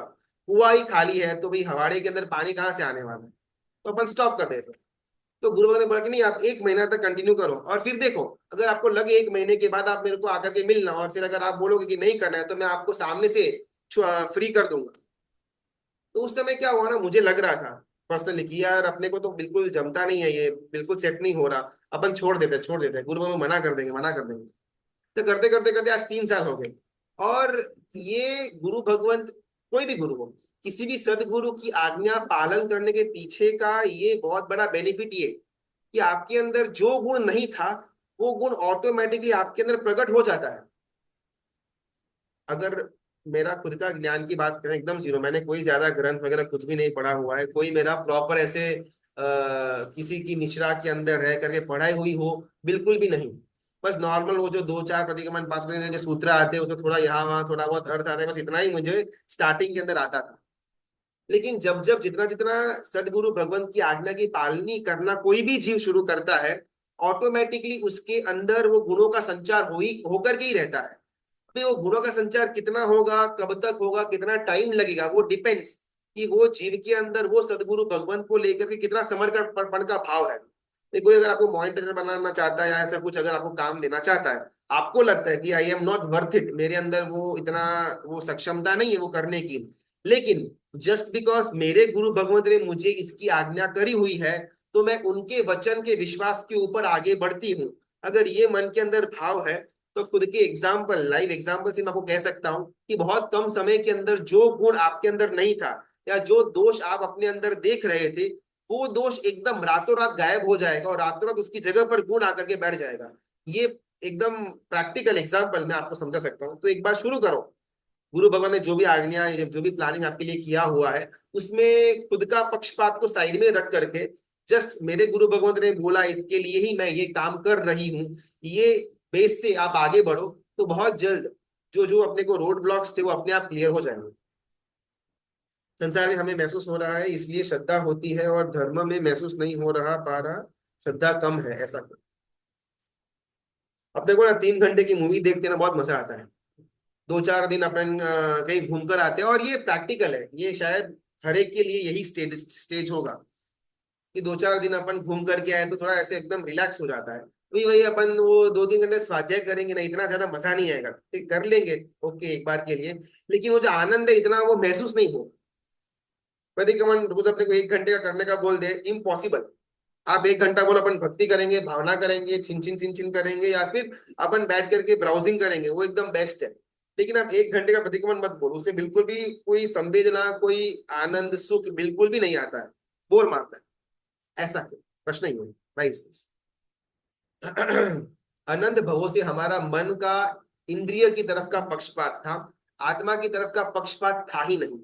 कुआ ही खाली है तो भाई हवाड़े के अंदर पानी कहाँ से आने वाला है? तो अपन स्टॉप कर देते। तो गुरु ने बोला कि नहीं, आप 1 महीना तक कंटिन्यू करो, और फिर देखो, अगर आपको लगे 1 महीने के बाद आप मेरे को आकर के मिलना, और फिर अगर आप बोलोगे कि नहीं करना है, तो मैं आपको सामने से फ्री कर दूंगा। तो उस समय क्या हुआ ना, मुझे लग रहा था पर्सनली कि यार अपने को तो बिल्कुल जमता नहीं है, ये बिल्कुल सेट नहीं हो रहा, अपन छोड़ देते, गुरु बाबू मना कर देंगे, मना कर देंगे। तो करते करते करते आज 3 साल हो गए। और ये गुरु भगवंत, कोई भी गुरु हो, किसी भी सदगुरु की आज्ञा पालन करने के पीछे का ये बहुत बड़ा बेनिफिट ये, कि आपके अंदर जो गुण नहीं था, वो गुण ऑटोमेटिकली आपके अंदर प्रकट हो जाता है। अगर मेरा खुद का ज्ञान की बात करें, एकदम जीरो, मैंने कोई ज्यादा ग्रंथ वगैरह कुछ भी नहीं पढ़ा हुआ है, कोई मेरा प्रॉपर ऐसे किसी की निश्रा के अंदर रह करके पढ़ाई हुई हो, बिल्कुल भी नहीं। बस नॉर्मल वो जो 2 4 प्रतिगमन 5 प्रतिगमन जो सूत्र आते हैं, उसमें थोड़ा यहाँ वहाँ थोड़ा बहुत अर्थ आता है, बस इतना ही मुझे स्टार्टिंग के अंदर आता था। लेकिन जब जब जितना जितना सदगुरु भगवंत की आज्ञा की पालनी करना कोई भी जीव शुरू करता है, ऑटोमेटिकली उसके अंदर वो गुणों का संचार हो ही होकर के ही रहता है। अभी वो गुणों का संचार कितना होगा, कब तक होगा, कितना टाइम लगेगा, वो डिपेंड्स कि वो जीव के अंदर वो सदगुरु भगवंत को लेकर के कितना समर्पण का भाव है। कोई अगर आपको मॉनिटर बनाना चाहता है, या ऐसा कुछ अगर आपको काम देना चाहता है, आपको लगता है कि I am not worth it, मेरे अंदर वो इतना वो सक्षमता नहीं है वो करने की, लेकिन जस्ट बिकॉज मेरे गुरु भगवंत ने मुझे इसकी आज्ञा करी हुई है, तो मैं उनके वचन के विश्वास के ऊपर आगे बढ़ती हूँ। अगर ये मन के अंदर भाव है, तो खुद के एग्जाम्पल, लाइव एग्जाम्पल से मैं आपको कह सकता हूँ कि बहुत कम समय के अंदर जो गुण आपके अंदर नहीं था, या जो दोष आप अपने अंदर देख रहे थे, वो दोष एकदम रातों रात गायब हो जाएगा, और रातों रात उसकी जगह पर गुण आकर के बैठ जाएगा। ये एकदम प्रैक्टिकल एग्जाम्पल मैं आपको समझा सकता हूँ। तो एक बार शुरू करो, गुरु भगवान ने जो भी आज्ञा, जो भी प्लानिंग आपके लिए किया हुआ है, उसमें खुद का पक्षपात को साइड में रख करके, जस्ट मेरे गुरु भगवंत ने बोला इसके लिए ही मैं ये काम कर रही हूँ, ये बेस से आप आगे बढ़ो, तो बहुत जल्द जो जो अपने को रोड ब्लॉक्स थे वो अपने आप क्लियर हो जाएंगे। संसार में हमें महसूस हो रहा है इसलिए श्रद्धा होती है, और धर्म में महसूस नहीं हो रहा पा रहा, श्रद्धा कम है, ऐसा क्यों? अपने को ना 3 घंटे की मूवी देखते ना बहुत मजा आता है। 2-4 दिन अपन कहीं घूम कर आते हैं, और ये प्रैक्टिकल है, ये शायद हर एक के लिए यही स्टेज स्टेज होगा कि 2-4 दिन अपन घूम करके आए तो थोड़ा ऐसे एकदम रिलैक्स हो जाता है। वही वही अपन वो 2-3 घंटे स्वाध्याय करेंगे ना, इतना ज्यादा मजा नहीं आएगा, ठीक कर लेंगे, ओके एक बार के लिए, लेकिन वो जो आनंद है इतना वो महसूस नहीं हो। प्रतिक्रमण रोज अपने को 1 घंटे का करने का बोल दे, इम्पॉसिबल। आप 1 घंटा बोलो अपन भक्ति करेंगे, भावना करेंगे, छिन छिन करेंगे, या फिर अपन बैठ करके ब्राउजिंग करेंगे, वो एकदम बेस्ट है। लेकिन आप 1 घंटे का प्रतिक्रमण मत बोलो, उसमें बिल्कुल भी कोई संवेदना, कोई आनंद सुख बिल्कुल भी नहीं आता है, बोर मारता है। ऐसा क्यों? प्रश्न ही है भाई। अनंत भवों से हमारा मन का इंद्रिय की तरफ का पक्षपात था, आत्मा की तरफ का पक्षपात था ही नहीं।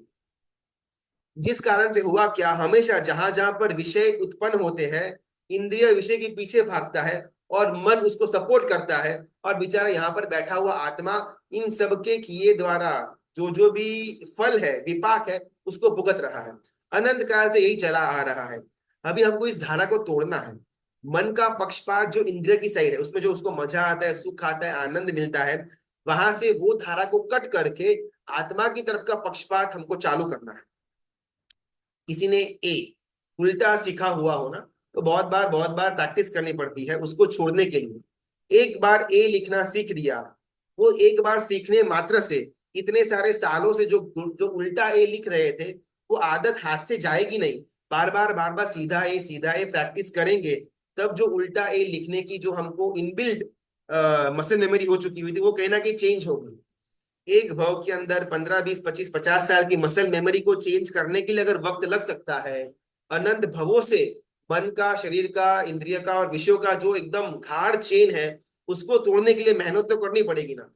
जिस कारण से हुआ क्या, हमेशा जहां जहां पर विषय उत्पन्न होते हैं, इंद्रिय विषय के पीछे भागता है और मन उसको सपोर्ट करता है, और बेचारा यहाँ पर बैठा हुआ आत्मा इन सब के किए द्वारा जो जो भी फल है, विपाक है, उसको भुगत रहा है। अनंत काल से यही चला आ रहा है। अभी हमको इस धारा को तोड़ना है। मन का पक्षपात जो इंद्रिय की साइड है, उसमें जो उसको मजा आता है, सुख आता है, आनंद मिलता है, वहां से वो धारा को कट करके आत्मा की तरफ का पक्षपात हमको चालू करना है। किसी ने ए उल्टा सीखा हुआ हो ना, तो बहुत बार प्रैक्टिस करनी पड़ती है उसको छोड़ने के लिए। एक बार ए लिखना सीख दिया, वो एक बार सीखने मात्र से इतने सारे सालों से जो जो उल्टा ए लिख रहे थे, वो आदत हाथ से जाएगी नहीं। बार बार सीधा ए प्रैक्टिस करेंगे, तब जो उल्टा ए लिखने की जो हमको इनबिल्ट मसल मेमोरी हो चुकी हुई थी, वो कहीं ना कहीं चेंज होगी। एक भाव के अंदर 15, 20, 25, 50 साल की मसल मेमोरी को चेंज करने के लिए अगर वक्त लग सकता है, अनंत भवों से मन का, शरीर का, इंद्रिय का और विषयों का जो एकदम गाढ़ चेन है, उसको तोड़ने के लिए मेहनत तो करनी पड़ेगी ना।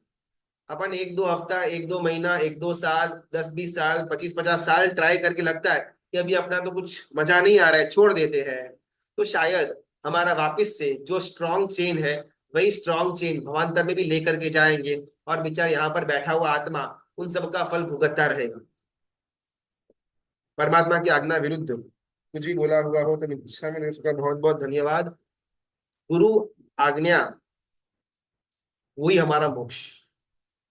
अपन 1-2 हफ्ता, 1-2 महीना, 1-2 साल, 10-20 साल, 25-50 साल ट्राई करके लगता है कि अभी अपना तो कुछ मजा नहीं आ रहा है, छोड़ देते हैं, तो शायद हमारा वापस से जो स्ट्रॉन्ग चेन है, वही स्ट्रॉन्ग चेन भवांतर में भी लेकर के जाएंगे, और बेचारा यहाँ पर बैठा हुआ आत्मा उन सब का फल भुगतता रहेगा। परमात्मा की आज्ञा विरुद्ध कुछ भी बोला हुआ हो तो मैं इच्छा में नहीं सका, बहुत बहुत धन्यवाद। गुरु आज्ञा वही हमारा मोक्ष।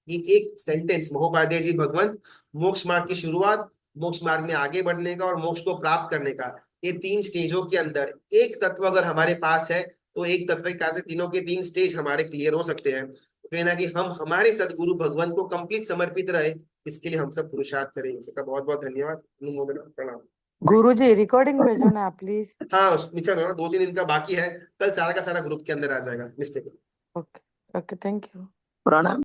ये एक सेंटेंस महोपाध्याय जी भगवंत, मोक्ष मार्ग की शुरुआत, मोक्ष मार्ग में आगे बढ़ने का और मोक्ष को प्राप्त करने का, ये 3 स्टेजों के अंदर एक तत्व अगर हमारे पास है, तो एक तत्व के कारण से तीनों के 3 स्टेज हमारे क्लियर हो सकते हैं। तो कहीं ना कि हम हमारे सदगुरु भगवंत को कंप्लीट समर्पित रहे, इसके लिए हम सब पुरुषार्थ करें। सबका बहुत बहुत धन्यवाद, अनुमोदन, प्रणाम। गुरुजी रिकॉर्डिंग भेजो ना प्लीज। हाँ मिशन हो ना, 2-3 दिन का बाकी है, कल सारा का सारा ग्रुप के अंदर आ जाएगा mistake. Okay. Okay, thank you. प्रणाम।